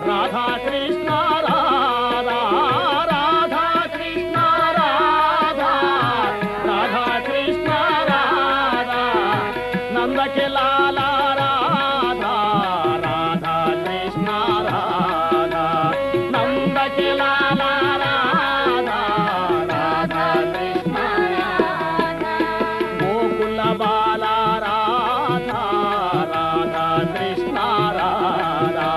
राधा कृष्ण राधा राधा कृष्ण राधा राधा कृष्ण राधा नंद के लाला राधा राधा कृष्ण राधा नंद के लाला राधा राधा कृष्ण राधा गोकुल बाला राधा राधा कृष्ण राधा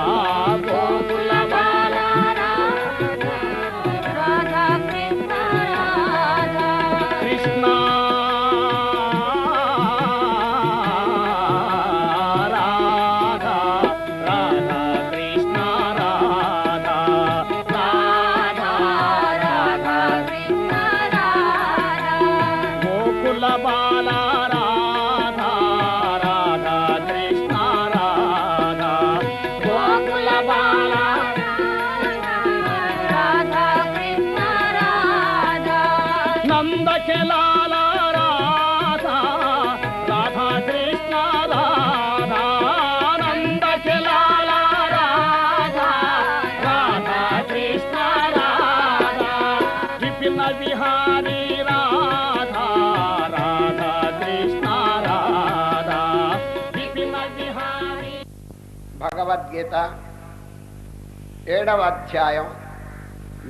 नंद के लाला राधा राधा कृष्ण राधा नंद के लाला राधा राधा कृष्ण राधा विपिन बिहारी राधा राधा कृष्ण राधा विपिन बिहारी। భగవద్గీత 7వ అధ్యాయం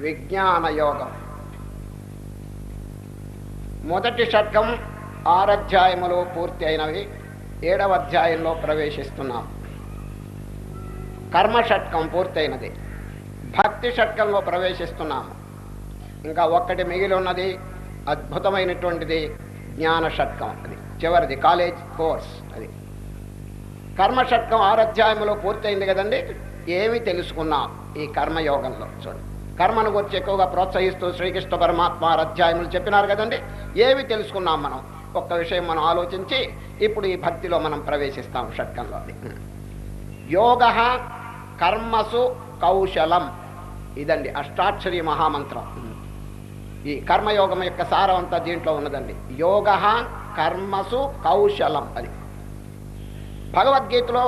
విజ్ఞాన యోగం. మొదటి షట్కం 6 అధ్యాయములు పూర్తి అయినవి. 7వ అధ్యాయంలో ప్రవేశిస్తున్నాం. కర్మ షట్కం పూర్తయినది. భక్తి షట్కంలో ప్రవేశిస్తున్నాము. ఇంకా ఒక్కటి మిగిలి ఉన్నది, అద్భుతమైనటువంటిది జ్ఞాన షట్కం. అది చివరిది, కాలేజ్ కోర్స్. అది కర్మ షట్కం 6 అధ్యాయములో పూర్తయింది కదండి. ఏమి తెలుసుకున్నాం ఈ కర్మయోగంలో? చూడండి, కర్మను గురించి ఎక్కువగా ప్రోత్సహిస్తూ శ్రీకృష్ణ పరమాత్మ 6 అధ్యాయములు చెప్పినారు కదండి. ఏమి తెలుసుకున్నాం మనం? ఒక్క విషయం మనం ఆలోచించి ఇప్పుడు ఈ భక్తిలో మనం ప్రవేశిస్తాం షట్కంలో. యోగ కర్మసు కౌశలం, ఇదండి అష్టాక్షరి మహామంత్రం. ఈ కర్మయోగం యొక్క సారం అంతా దీంట్లో ఉన్నదండి. యోగ కర్మసు కౌశలం. అది భగవద్గీతలో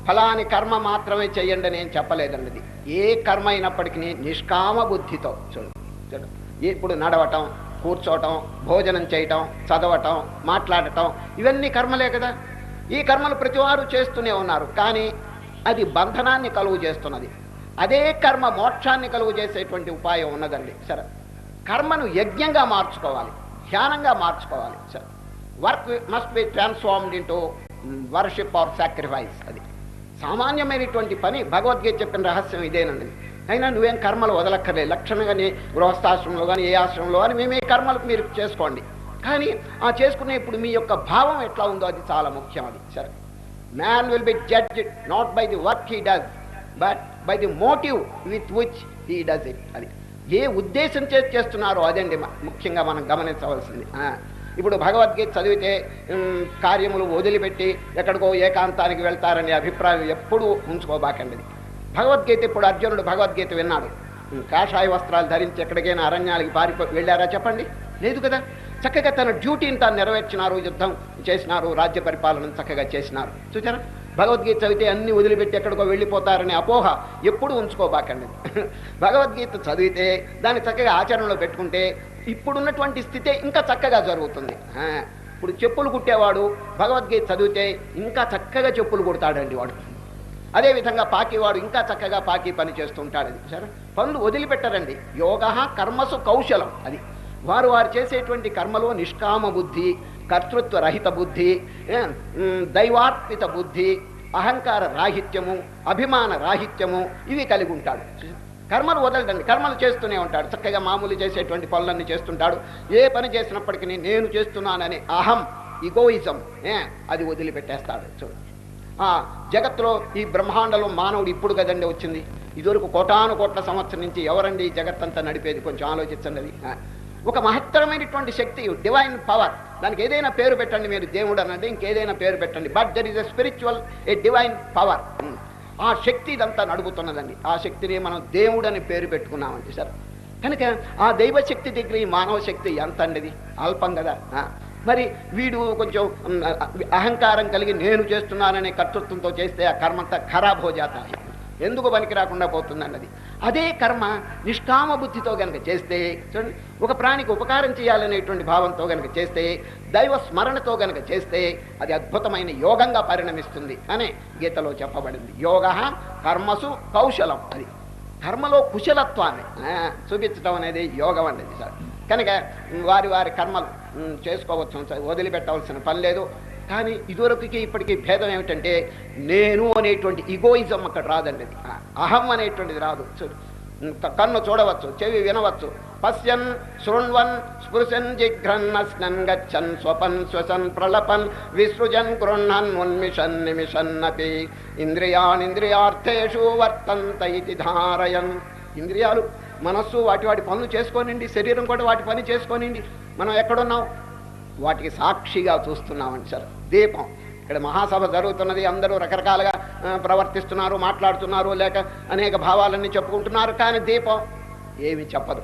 ఫలాని కర్మ మాత్రమే చెయ్యండి అని ఏం చెప్పలేదండి. అది ఏ కర్మ అయినప్పటికీ నిష్కామ బుద్ధితో చూడండి. ఇప్పుడు నడవటం, కూర్చోవటం, భోజనం చేయటం, చదవటం, మాట్లాడటం, ఇవన్నీ కర్మలే కదా. ఈ కర్మలు ప్రతివారు చేస్తూనే ఉన్నారు, కానీ అది బంధనాన్ని కలుగు చేస్తున్నది. అదే కర్మ మోక్షాన్ని కలుగు చేసేటువంటి ఉపాయం ఉన్నదండి. సరే, కర్మను యజ్ఞంగా మార్చుకోవాలి, ధ్యానంగా మార్చుకోవాలి. సరే, work must be transformed into worship or sacrifice. అది సామాన్యమైనటువంటి పని. భగవద్గీత చెప్పిన రహస్యం ఇదేనండి. అయినా నువ్వేం కర్మలు వదలక్కర్లేదు. లక్షణంగా గృహస్థాశ్రమంలో కానీ ఏ ఆశ్రమంలో కానీ మేమే కర్మలు మీరు చేసుకోండి, కానీ ఆ చేసుకునే ఇప్పుడు మీ యొక్క భావం ఎట్లా ఉందో అది చాలా ముఖ్యం. అది సరే, man will be judged not by the work he does but by the motive with which he does it. అది ఏ ఉద్దేశం చేస్తున్నారో అదండి ముఖ్యంగా మనం గమనించవలసింది. ఇప్పుడు భగవద్గీత చదివితే కార్యములు వదిలిపెట్టి ఎక్కడికో ఏకాంతానికి వెళ్తారనే అభిప్రాయం ఎప్పుడూ ఉంచుకోబాకండి. భగవద్గీత ఇప్పుడు అర్జునుడు భగవద్గీత విన్నాడు. కాషాయ వస్త్రాలు ధరించి ఎక్కడికైనా అరణ్యాలకి వెళ్ళారా చెప్పండి? లేదు కదా. చక్కగా తన డ్యూటీని తాను నెరవేర్చినారు, యుద్ధం చేసినారు, రాజ్య పరిపాలన చక్కగా చేసినారు. చూచారా? భగవద్గీత చదివితే అన్ని వదిలిపెట్టి ఎక్కడికో వెళ్ళిపోతారనే అపోహ ఎప్పుడు ఉంచుకోబాకండి. భగవద్గీత చదివితే దాన్ని చక్కగా ఆచరణలో పెట్టుకుంటే ఇప్పుడున్నటువంటి స్థితే ఇంకా చక్కగా జరుగుతుంది. ఇప్పుడు చెప్పులు కుట్టేవాడు భగవద్గీత చదివితే ఇంకా చక్కగా చెప్పులు కుడతాడండి వాడు. అదేవిధంగా పాకివాడు ఇంకా చక్కగా పాకి పని చేస్తుంటాడు. అది సరే, పనులు వదిలిపెట్టరండి. యోగ కర్మసు కౌశలం. అది వారు చేసేటువంటి కర్మలో నిష్కామ బుద్ధి, కర్తృత్వ రహిత బుద్ధి, దైవార్పిత బుద్ధి, అహంకార రాహిత్యము, అభిమాన రాహిత్యము ఇవి కలిగి ఉంటాడు. కర్మలు వదలడండి, కర్మలు చేస్తూనే ఉంటాడు. చక్కగా మామూలు చేసేటువంటి పనులన్నీ చేస్తుంటాడు. ఏ పని చేసినప్పటికీ నేను చేస్తున్నాననే అహం, ఈగోయిజం అది వదిలిపెట్టేస్తాడు. చూడు, జగత్తులో ఈ బ్రహ్మాండంలో మానవుడు ఇప్పుడు కదండి వచ్చింది. ఇదివరకు కోటాను కోట్ల సంవత్సరం నుంచి ఎవరండి ఈ జగత్తంతా నడిపేది? కొంచెం ఆలోచించండి. అది ఒక మహత్తరమైనటువంటి శక్తి, డివైన్ పవర్. దానికి ఏదైనా పేరు పెట్టండి, మీరు దేవుడు అనండి, ఇంకేదైనా పేరు పెట్టండి, but there is a spiritual, A divine power. ఆ శక్తి ఇదంతా నడుపుతున్నదండి. ఆ శక్తిని మనం దేవుడు అని పేరు పెట్టుకున్నామండి సార్. కనుక ఆ దైవశక్తి దగ్గర ఈ మానవ శక్తి ఎంత అండి? అల్పం కదా. మరి వీడు కొంచెం అహంకారం కలిగి నేను చేస్తున్నాననే కర్తృత్వంతో చేస్తే ఆ కర్మంతా ఖరాబ్ హో జాతా. ఎందుకు పనికి రాకుండా పోతుందండి అది. అదే కర్మ నిష్కామ బుద్ధితో కనుక చేస్తే, చూడండి, ఒక ప్రాణికి ఉపకారం చేయాలనేటువంటి భావంతో కనుక చేస్తే, దైవ స్మరణతో కనుక చేస్తే అది అద్భుతమైన యోగంగా పరిణమిస్తుంది అని గీతలో చెప్పబడింది. యోగ కర్మసు కౌశలం. అది కర్మలో కుశలత్వాన్ని చూపించడం అనేది యోగం అనేది సార్. కనుక వారి వారి కర్మలు చేసుకోవచ్చు, వదిలిపెట్టవలసిన పని లేదు. కానీ ఇదివరకుకి ఇప్పటికీ భేదం ఏమిటంటే, నేను అనేటువంటి ఈగోయిజం అక్కడ రాదండి. అహం అనేటువంటిది రాదు. కన్ను చూడవచ్చు, చెవి వినవచ్చు, పశ్యన్ శృణ్వన్ స్పృశన్ జిఘ్రన్ అస్నన్ గచ్చన్ స్వపన్ శ్వసన్ ప్రలపన్ విసృజన్ గృహ్ణన్ ఉన్మిషన్ నిమిషన్నపి ఇంద్రియాణింద్రియార్థేషు వర్తంత ఇతి ధారయన్. ఇంద్రియాలు, మనస్సు వాటి పనులు చేసుకోనండి, శరీరం కూడా వాటి పని చేసుకోనండి. మనం ఎక్కడున్నాం? వాటికి సాక్షిగా చూస్తున్నామండి సార్. దీపం, ఇక్కడ మహాసభ జరుగుతున్నది, అందరూ రకరకాలుగా ప్రవర్తిస్తున్నారు, మాట్లాడుతున్నారు, లేక అనేక భావాలన్నీ చెప్పుకుంటున్నారు. కానీ దీపం ఏమి చెప్పదు,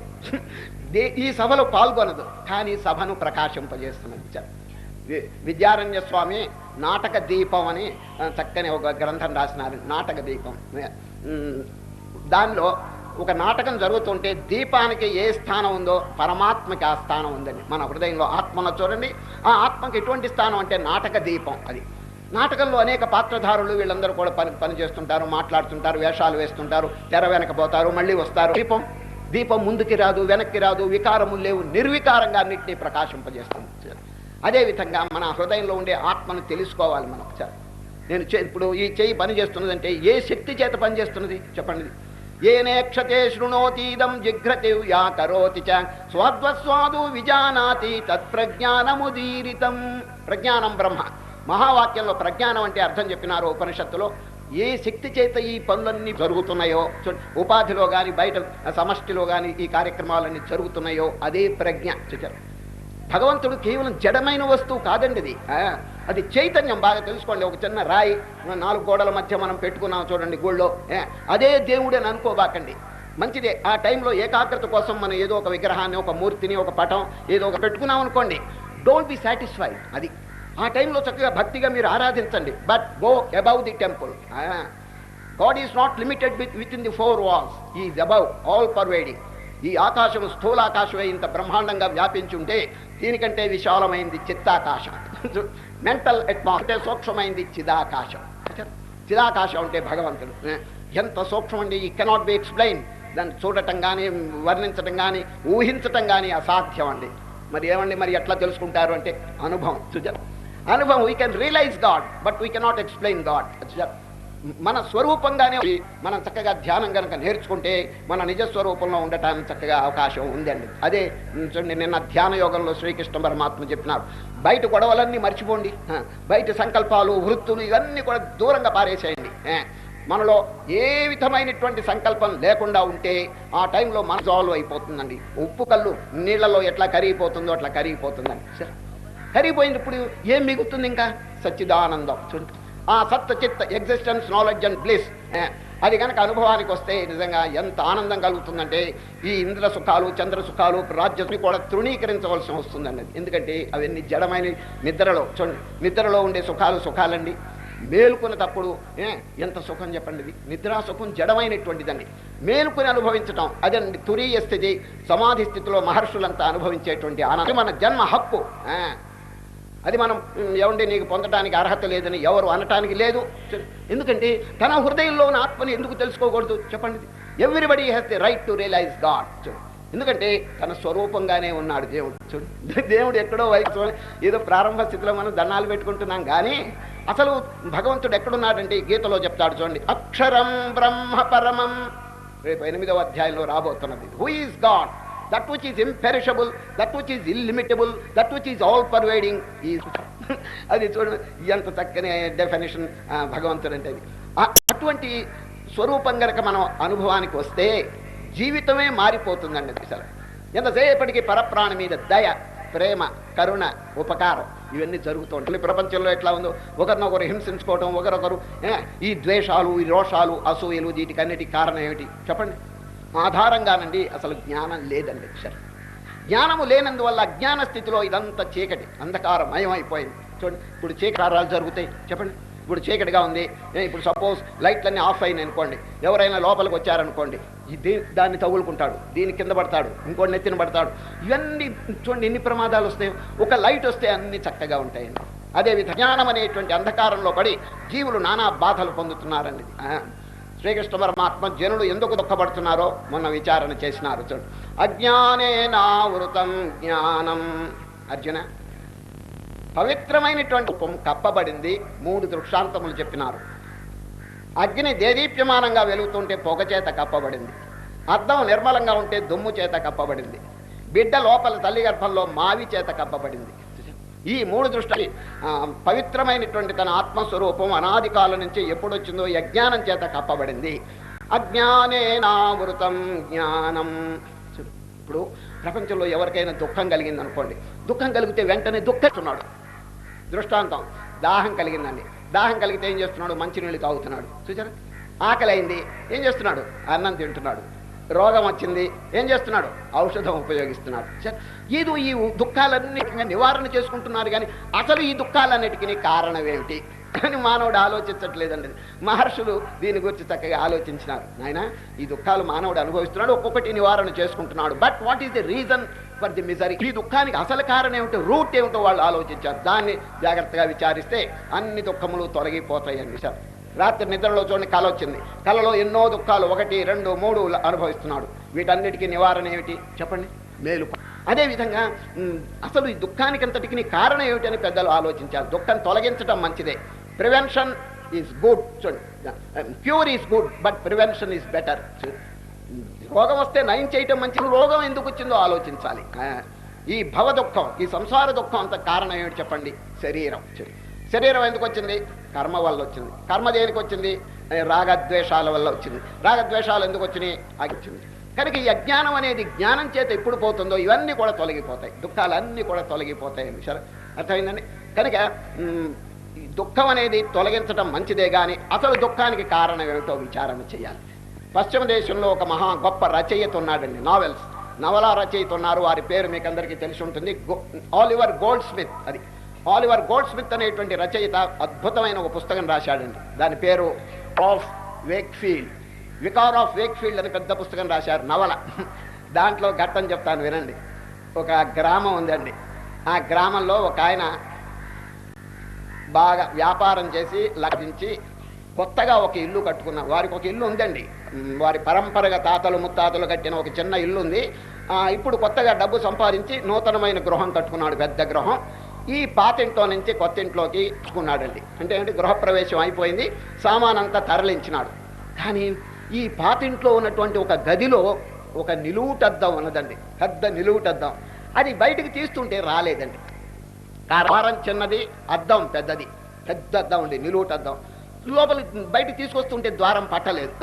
ఈ సభలో పాల్గొనదు, కానీ సభను ప్రకాశింపజేస్తున్నది సార్. విద్యారణ్య స్వామి నాటక దీపం అని చక్కని ఒక గ్రంథం రాసినారు. నాటక దీపం. దానిలో ఒక నాటకం జరుగుతుంటే దీపానికి ఏ స్థానం ఉందో పరమాత్మకి ఆ స్థానం ఉందండి. మన హృదయంలో ఆత్మలో చూడండి, ఆ ఆత్మకి ఎటువంటి స్థానం అంటే నాటక దీపం. అది నాటకంలో అనేక పాత్రధారులు వీళ్ళందరూ కూడా పని చేస్తుంటారు, మాట్లాడుతుంటారు, వేషాలు వేస్తుంటారు, తెర వెనకపోతారు, మళ్ళీ వస్తారు. దీపం ముందుకి రాదు, వెనక్కి రాదు, వికారములు లేవు, నిర్వికారంగా అన్నింటినీ ప్రకాశింపజేస్తుంది. అదేవిధంగా మన హృదయంలో ఉండే ఆత్మను తెలుసుకోవాలి మనం. ఒకసారి నేను ఇప్పుడు ఈ చెయ్యి పని చేస్తున్నదంటే ఏ శక్తి చేత పనిచేస్తున్నది చెప్పండి. ఏనేక్షతే శృణోతీదం జిఘ్రతి యా కరోతి చ స్వాద్వస్వాదు విజానాతి తత్ప్రజ్ఞానముదీరితం. ప్రజ్ఞానం బ్రహ్మ. మహావాక్యంలో ప్రజ్ఞానం అంటే అర్థం చెప్పినారు ఉపనిషత్తులో. ఏ శక్తి చేత ఈ పనులన్నీ జరుగుతున్నాయో, ఉపాధిలో కానీ బయట సమష్టిలో కానీ ఈ కార్యక్రమాలన్నీ జరుగుతున్నాయో అదే ప్రజ్ఞ. చూచారు, భగవంతుడు కేవలం జడమైన వస్తువు కాదండి, అది చైతన్యం. బాగా తెలుసుకోండి. ఒక చిన్న రాయి 4 గోడల మధ్య మనం పెట్టుకున్నాం చూడండి గుళ్ళో, అదే దేవుడు అని అనుకోబాకండి. మంచిదే, ఆ టైంలో ఏకాగ్రత కోసం మనం ఏదో ఒక విగ్రహాన్ని, ఒక మూర్తిని, ఒక పటం ఏదో ఒక పెట్టుకున్నాం అనుకోండి, డోంట్ బి సాటిస్ఫైడ్. అది ఆ టైంలో చక్కగా భక్తిగా మీరు ఆరాధించండి, but go above the temple. God is not limited with in the 4 walls, ఈ ఈజ్ అబౌవ్, ఆల్ పర్వేడింగ్. ఈ ఆకాశం స్థూలాకాశమే ఇంత బ్రహ్మాండంగా వ్యాపించి ఉంటే దీనికంటే విశాలమైంది చిత్తాకాశం. Mental atmosphere సూక్ష్మమైంది చిదాకాశం. చిదాకాశం అంటే భగవంతుడు. ఎంత సూక్ష్మం అండి, ఈ కెనాట్ బి ఎక్స్ప్లెయిన్. దాన్ని చూడటం కానీ, వర్ణించటం కానీ, ఊహించటం కానీ అసాధ్యం అండి. మరి ఏమండి, మరి ఎట్లా తెలుసుకుంటారు అంటే అనుభవం. అనుభవం. We can realise God, but we cannot explain God. మన స్వరూపంగానే మనం చక్కగా ధ్యానం కనుక నేర్చుకుంటే మన నిజస్వరూపంలో ఉండటానికి చక్కగా అవకాశం ఉందండి. అదే చూడండి, నిన్న ధ్యాన యోగంలో శ్రీకృష్ణ పరమాత్మ చెప్పినారు, బయట గొడవలన్నీ మర్చిపోండి, బయట సంకల్పాలు, వృత్తులు ఇవన్నీ కూడా దూరంగా పారేసేయండి. మనలో ఏ విధమైనటువంటి సంకల్పం లేకుండా ఉంటే ఆ టైంలో మన సాల్వ్ అయిపోతుందండి. ఉప్పు కళ్ళు నీళ్లలో ఎట్లా కరిగిపోతుందో అట్లా కరిగిపోతుందండి. సరే, కరిగిపోయినప్పుడు ఏం మిగులుతుంది? ఇంకా సచ్చిదానందం. చూడండి, ఆ సత్ చిత్ ఎగ్జిస్టెన్స్, నాలెడ్జ్ అండ్ బ్లిస్ అది కనుక అనుభవానికి వస్తే నిజంగా ఎంత ఆనందం కలుగుతుందంటే ఈ ఇంద్ర సుఖాలు, చంద్ర సుఖాలు, రాజ్యాన్ని కూడా తృణీకరించవలసి వస్తుందండి. ఎందుకంటే అవన్నీ జడమైన నిద్రలో. చూడండి, నిద్రలో ఉండే సుఖాలండి. మేలుకునేటప్పుడు ఎంత సుఖం చెప్పండి. నిద్రా సుఖం జడమైనటువంటిదండి. మేలుకుని అనుభవించటం అదండి తురీయ స్థితి. సమాధి స్థితిలో మహర్షులంతా అనుభవించేటువంటి ఆనందం మన జన్మ హక్కు. అది మనం ఏమండి నీకు పొందడానికి అర్హత లేదని ఎవరు అనటానికి లేదు. ఎందుకంటే తన హృదయంలో ఉన్న ఆత్మని ఎందుకు తెలుసుకోకూడదు చెప్పండి. Everybody has the right to realise God. ఎందుకంటే తన స్వరూపంగానే ఉన్నాడు దేవుడు. దేవుడు ఎక్కడో వయసు ఏదో ప్రారంభ స్థితిలో మనం దండాలు పెట్టుకుంటున్నాం, కానీ అసలు భగవంతుడు ఎక్కడున్నాడంటే గీతలో చెప్తాడు చూడండి, అక్షరం బ్రహ్మ పరమం. రేపు 8వ అధ్యాయంలో రాబోతున్నది. Who is God? That which is imperishable, that which is illimitable, that which is all pervading is. అది చూడండి ఎంత చక్కని డెఫినేషన్ భగవంతుడు అంటే. అటువంటి స్వరూపం గనక మనం అనుభవానికి వస్తే జీవితమే మారిపోతుందండి. అసలు ఎంతసేపటికి పరప్రాణి మీద దయ, ప్రేమ, కరుణ, ఉపకారం ఇవన్నీ జరుగుతూ ఉంటాయి. ప్రపంచంలో ఎట్లా ఉందో ఒకరినొకరు హింసించుకోవటం, ఒకరొకరు ఈ ద్వేషాలు, ఈ రోషాలు, అసూయలు, వీటికన్నిటికి కారణం ఏమిటి చెప్పండి? ఆధారంగానండి అసలు జ్ఞానం లేదండి. సరే, జ్ఞానము లేనందువల్ల అజ్ఞాన స్థితిలో ఇదంతా చీకటి, అంధకారమయమైపోయింది. చూడండి, ఇప్పుడు చీకటారాలు జరుగుతాయి చెప్పండి. ఇప్పుడు చీకటిగా ఉంది, ఇప్పుడు సపోజ్ లైట్లన్నీ ఆఫ్ అయినాయి అనుకోండి, ఎవరైనా లోపలికి వచ్చారనుకోండి, దాన్ని తగులుకుంటాడు, దీని కింద పడతాడు, ఇంకోటి నెత్తిన పడతాడు. ఇవన్నీ చూడండి ఎన్ని ప్రమాదాలు వస్తాయి. ఒక లైట్ వస్తే అన్ని చక్కగా ఉంటాయండి. అదేవిధంగా జ్ఞానం అనేటువంటి అంధకారంలో పడి జీవులు నానా బాధలు పొందుతున్నారండి. శ్రీకృష్ణ పరమాత్మ జనులు ఎందుకు దుఃఖపడుతున్నారో మొన్న విచారణ చేసినారు. చూడు, అజ్ఞానేనావృతం జ్ఞానం. అర్జున, పవిత్రమైనటువంటి కప్పబడింది. 3 దృష్టాంతములు చెప్పినారు. అగ్ని దేదీప్యమానంగా వెలుగుతుంటే పొగ చేత కప్పబడింది. అద్దం నిర్మలంగా ఉంటే దుమ్ము చేత కప్పబడింది. బిడ్డ లోపల తల్లి గర్భంలో మావి చేత కప్పబడింది. ఈ 3 దృష్టి పవిత్రమైనటువంటి తన ఆత్మస్వరూపం అనాది కాలం నుంచి ఎప్పుడు వచ్చిందో అజ్ఞానం చేత కప్పబడింది. అజ్ఞానేనావృతం జ్ఞానం. ఇప్పుడు ప్రపంచంలో ఎవరికైనా దుఃఖం కలిగింది అనుకోండి, దుఃఖం కలిగితే వెంటనే దుఃఖిస్తున్నాడు. దృష్టాంతం, దాహం కలిగిందండి, దాహం కలిగితే ఏం చేస్తున్నాడు? మంచినీళ్ళు తాగుతున్నాడు. చూసారా? ఆకలి అయింది, ఏం చేస్తున్నాడు? అన్నం తింటున్నాడు. రోగం వచ్చింది, ఏం చేస్తున్నాడు? ఔషధం ఉపయోగిస్తున్నాడు. ఏదో ఈ దుఃఖాలన్నిటికీ నివారణ చేసుకుంటున్నారు, కానీ అసలు ఈ దుఃఖాలన్నిటికీ కారణం ఏమిటి అని మానవుడు ఆలోచించట్లేదండి. మహర్షులు దీని గురించి చక్కగా ఆలోచించినారు. నాయన, ఈ దుఃఖాలు మానవుడు అనుభవిస్తున్నాడు, ఒక్కొక్కటి నివారణ చేసుకుంటున్నాడు. But what is the reason for the misery? ఈ దుఃఖానికి అసలు కారణం ఏమిటో, రూట్ ఏమిటో వాళ్ళు ఆలోచించారు. దాన్ని జాగ్రత్తగా విచారిస్తే అన్ని దుఃఖములు తొలగిపోతాయండి. సార్, రాత్రి నిద్రలో చూడండి, కళ వచ్చింది, కళలో ఎన్నో దుఃఖాలు 1, 2, 3 అనుభవిస్తున్నాడు. వీటన్నిటికీ నివారణ ఏమిటి చెప్పండి? మేలు. అదేవిధంగా అసలు ఈ దుఃఖానికి అంతటికి కారణం ఏమిటని పెద్దలు ఆలోచించారు. దుఃఖం తొలగించడం మంచిదే. Prevention is good. Cure is good, but prevention is better. రోగం వస్తే నయం చేయటం మంచిది. రోగం ఎందుకు వచ్చిందో ఆలోచించాలి. ఈ భవ దుఃఖం, ఈ సంసార దుఃఖం అంత కారణం ఏమిటి చెప్పండి? శరీరం. శరీరం ఎందుకు వచ్చింది? కర్మ వల్ల వచ్చింది. కర్మ దేనికి వచ్చింది? రాగద్వేషాల వల్ల వచ్చింది. రాగద్వేషాలు ఎందుకు వచ్చినాయి? వచ్చింది. కనుక ఈ అజ్ఞానం అనేది జ్ఞానం చేత ఎప్పుడు పోతుందో ఇవన్నీ కూడా తొలగిపోతాయి, దుఃఖాలన్నీ కూడా తొలగిపోతాయి. సరే, అర్థమైందండి? కనుక ఈ దుఃఖం అనేది తొలగించడం మంచిదే, కానీ అసలు దుఃఖానికి కారణం ఏమిటో విచారణ చేయాలి. పశ్చిమ దేశంలో ఒక మహా గొప్ప రచయిత ఉన్నాడండి, నవలా రచయిత ఉన్నారు. వారి పేరు మీకు అందరికీ తెలిసి ఉంటుంది, ఆలివర్ గోల్డ్ స్మిత్. అది ఆలివర్ గోల్డ్ స్మిత్ అనేటువంటి రచయిత అద్భుతమైన ఒక పుస్తకం రాశాడండి. దాని పేరు of Wakefield, vicar of Wakefield అని పెద్ద పుస్తకం రాశారు, నవల. దాంట్లో ఘట్టం చెప్తాను వినండి. ఒక గ్రామం ఉందండి. ఆ గ్రామంలో ఒక ఆయన బాగా వ్యాపారం చేసి లభించి కొత్తగా ఒక ఇల్లు కట్టుకున్నారు. వారికి ఒక ఇల్లు ఉందండి, వారి పరంపరగా తాతలు ముత్తాతలు కట్టిన ఒక చిన్న ఇల్లు ఉంది. ఇప్పుడు కొత్తగా డబ్బు సంపాదించి నూతనమైన గృహం కట్టుకున్నాడు, పెద్ద గృహం. ఈ పాతింట్లో నుంచి కొత్త ఇంట్లోకి ఇచ్చుకున్నాడండి. అంటే ఏంటి, గృహప్రవేశం అయిపోయింది, సామానంతా తరలించినాడు. కానీ ఈ పాతింట్లో ఉన్నటువంటి ఒక గదిలో ఒక నిలువుటద్దం ఉన్నదండి, పెద్ద నిలువుటద్దం. అది బయటికి తీస్తుంటే రాలేదండి. కారం చిన్నది, అద్దం పెద్దది, పెద్ద అద్దం ఉంది, నిలువుటద్దం. లోపల బయటికి తీసుకొస్తుంటే ద్వారం పట్టలేదు.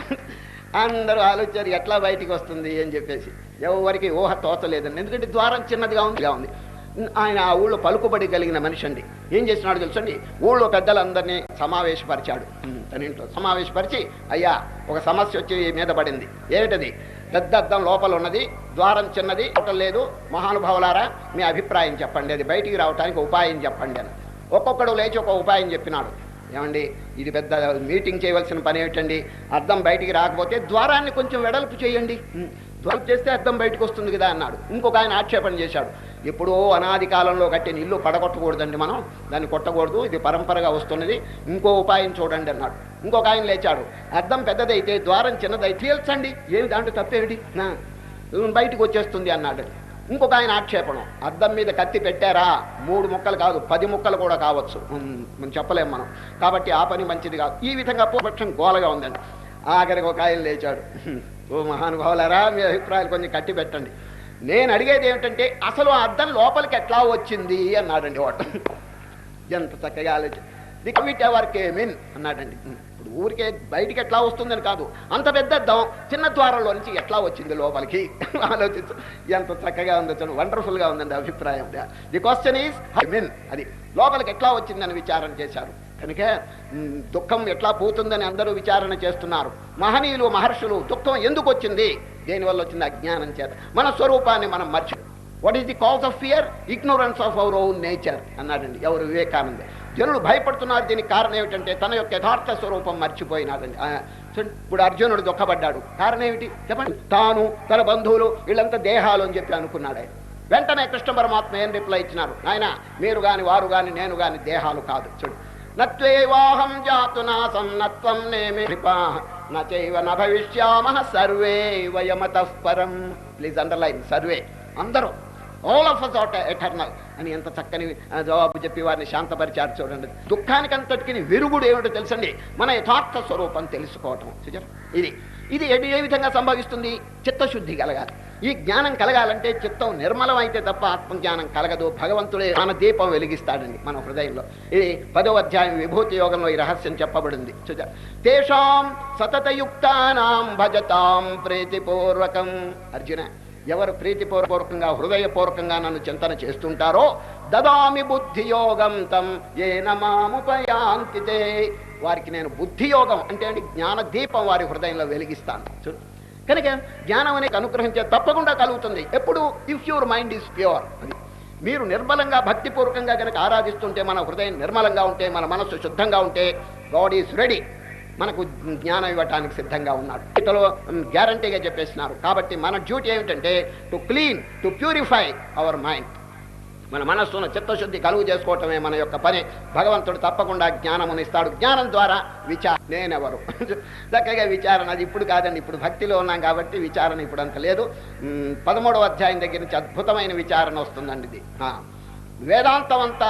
అందరూ ఆలోచించారు ఎట్లా బయటికి వస్తుంది అని చెప్పేసి. ఎవరికి ఊహ తోచలేదండి, ఎందుకంటే ద్వారం చిన్నదిగా ఉంది. ఆయన ఆ ఊళ్ళో పలుకుబడి కలిగిన మనిషి అండి. ఏం చేసినాడు తెలుసండి, ఊళ్ళో పెద్దలందరినీ సమావేశపరిచాడు. తన ఇంట్లో సమావేశపరిచి, అయ్యా, ఒక సమస్య వచ్చి మీద పడింది. ఏమిటది? పెద్ద అద్దం లోపల ఉన్నది, ద్వారం చిన్నది, లేదు. మహానుభావులారా, మీ అభిప్రాయం చెప్పండి, అది బయటికి రావడానికి ఉపాయం చెప్పండి అని. ఒక్కొక్కడు లేచి ఒక ఉపాయం చెప్పినాడు. ఏమండి, ఇది పెద్ద మీటింగ్ చేయవలసిన పని ఏమిటండి, అద్దం బయటికి రాకపోతే ద్వారాన్ని కొంచెం వెడల్పు చేయండి, ద్వారం చేస్తే అద్దం బయటకు వస్తుంది కదా అన్నాడు. ఇంకొక ఆయన ఆక్షేపణ చేశాడు, ఎప్పుడో అనాది కాలంలో కట్టిన ఇల్లు పడగొట్టకూడదండి, మనం దాన్ని కొట్టకూడదు, ఇది పరంపరగా వస్తున్నది, ఇంకో ఉపాయం చూడండి అన్నాడు. ఇంకొక ఆయన లేచాడు, అద్దం పెద్దదైతే ద్వారం చిన్నదైతే తీల్చండి, ఏమి దాంట్లో తప్పేమిటి, బయటకు వచ్చేస్తుంది అన్నాడు. ఇంకొక ఆయన ఆక్షేపణం, అద్దం మీద కత్తి పెట్టారా 3 ముక్కలు కాదు 10 ముక్కలు కూడా కావచ్చు, మనం చెప్పలేము మనం, కాబట్టి ఆ పని మంచిది కాదు. ఈ విధంగా పూర్వపక్షం గోలగా ఉందండి. ఆఖరికి ఒక ఆయన లేచాడు, ఓ మహానుభావులారా మీ అభిప్రాయాలు కొంచెం కట్టి పెట్టండి, నేను అడిగేది ఏమిటంటే అసలు ఆ అద్దం లోపలికి ఎట్లా వచ్చింది అన్నాడండి వాడు. ఎంత చక్కగా ఆలోచన, the commit ever came in అన్నాడండి. ఇప్పుడు ఊరికే బయటికి ఎట్లా వస్తుందని కాదు, అంత పెద్ద అద్దం చిన్న ద్వారంలో నుంచి ఎట్లా వచ్చింది లోపలికి ఆలోచించు. ఎంత చక్కగా ఉందో చూడండి, వండర్ఫుల్గా ఉందండి అభిప్రాయం. ది క్వశ్చన్ ఈజ్ మీన్, అది లోపలికి ఎట్లా వచ్చిందని విచారణ చేశారు. కనుక దుఃఖం ఎట్లా పోతుందని అందరూ విచారణ చేస్తున్నారు. మహనీయులు మహర్షులు దుఃఖం ఎందుకు వచ్చింది, దేనివల్ల వచ్చింది, అజ్ఞానం చేత. మన స్వరూపాన్ని మనం మర్చి, what is the cause of fear, ignorance of our own nature అన్నాడండి ఎవరు, వివేకానంద. జనులు భయపడుతున్నారు, దీనికి కారణం ఏమిటంటే తన యొక్క యథార్థ స్వరూపం మర్చిపోయినాడండి. ఇప్పుడు అర్జునుడు దుఃఖపడ్డాడు, కారణం ఏమిటి చెప్పండి, తాను తన బంధువులు వీళ్ళంతా దేహాలు అని చెప్పి అనుకున్నాడు ఆయన. వెంటనే కృష్ణ పరమాత్మ ఏం రిప్లై ఇచ్చినారు, ఆయన మీరు గాని వారు గాని నేను గాని దేహాలు కాదు. చూడు, నత్వేవాహం జాతు నాసం నత్వం నేమే నచైవ న భవిష్యామః సర్వే వయమతః పరం. ప్లీజ్ అండర్లైన్ సర్వే, అందరూ, all of us are eternal అని ఎంత చక్కని జవాబు చెప్పి వారిని శాంతపరిచారు. చూడండి, దుఃఖానికంతటికి విరుగుడు ఏమిటో తెలుసండి, మన యథార్థ స్వరూపం తెలుసుకోవటం. ఇది ఏ విధంగా సంభవిస్తుంది, చిత్తశుద్ధి కలగాలి. ఈ జ్ఞానం కలగాలంటే చిత్తం నిర్మలం అయితే తప్ప ఆత్మజ్ఞానం కలగదు. భగవంతుడే మన దీపం వెలిగిస్తాడండి మన హృదయంలో. ఇది 10వ అధ్యాయం విభూతి యోగంలో ఈ రహస్యం చెప్పబడింది. చూచారు, తేషాం సతతయుక్తానాం భజతాం ప్రీతిపూర్వకం. అర్జున, ఎవరు ప్రీతిపూర్వకంగా హృదయపూర్వకంగా నన్ను చింతన చేస్తుంటారో దదామి బుద్ధియోగం తం ఏన మాముపయాంతి తే, వారికి నేను బుద్ధియోగం అంటే జ్ఞాన దీపం వారి హృదయంలో వెలిగిస్తాను. చూడు, కనుక జ్ఞానం అనేది అనుగ్రహించే తప్పకుండా కలుగుతుంది. ఎప్పుడు, if your mind is pure. అది మీరు నిర్మలంగా భక్తిపూర్వకంగా కనుక ఆరాధిస్తుంటే, మన హృదయం నిర్మలంగా ఉంటే, మన మనస్సు శుద్ధంగా ఉంటే, గాడ్ ఈజ్ రెడీ, మనకు జ్ఞానం ఇవ్వటానికి సిద్ధంగా ఉన్నాడు. ఇతలో గ్యారంటీగా చెప్పేస్తున్నారు. కాబట్టి మన డ్యూటీ ఏమిటంటే to clean, to purify our mind. మన మనస్సును చిత్తశుద్ధి కలుగు చేసుకోవటమే మన యొక్క పని. భగవంతుడు తప్పకుండా జ్ఞానమును ఇస్తాడు. జ్ఞానం ద్వారా నేనెవరు చక్కగా విచారణ, అది ఇప్పుడు కాదండి, ఇప్పుడు భక్తిలో ఉన్నాం కాబట్టి విచారణ ఇప్పుడు అంత లేదు. 13వ అధ్యాయం దగ్గర నుంచి అద్భుతమైన విచారణ వస్తుందండి. ఇది వేదాంతం అంతా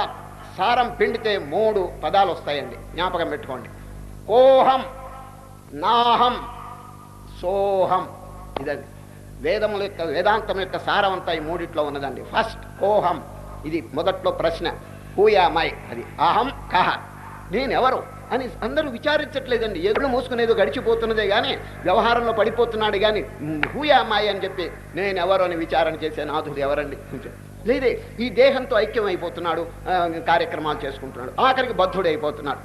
సారం పిండితే 3 పదాలు వస్తాయండి, జ్ఞాపకం పెట్టుకోండి. కోహం, నాహం, సోహం. ఇదండి వేదముల యొక్క వేదాంతం యొక్క సారం అంతా ఈ 3 ఉన్నదండి. ఫస్ట్ కోహం, ఇది మొదట్లో ప్రశ్న, హూయామై, అది అహం కహ, నేనెవరు అని అందరూ విచారించట్లేదండి. ఎదురు మూసుకునేదో గడిచిపోతున్నదే కానీ వ్యవహారంలో పడిపోతున్నాడు కానీ హూయామై అని చెప్పి నేనెవరు అని విచారణ చేసే నాథుడు ఎవరండి లేదే. ఈ దేహంతో ఐక్యం అయిపోతున్నాడు, కార్యక్రమాలు చేసుకుంటున్నాడు, ఆఖరికి బద్ధుడైపోతున్నాడు.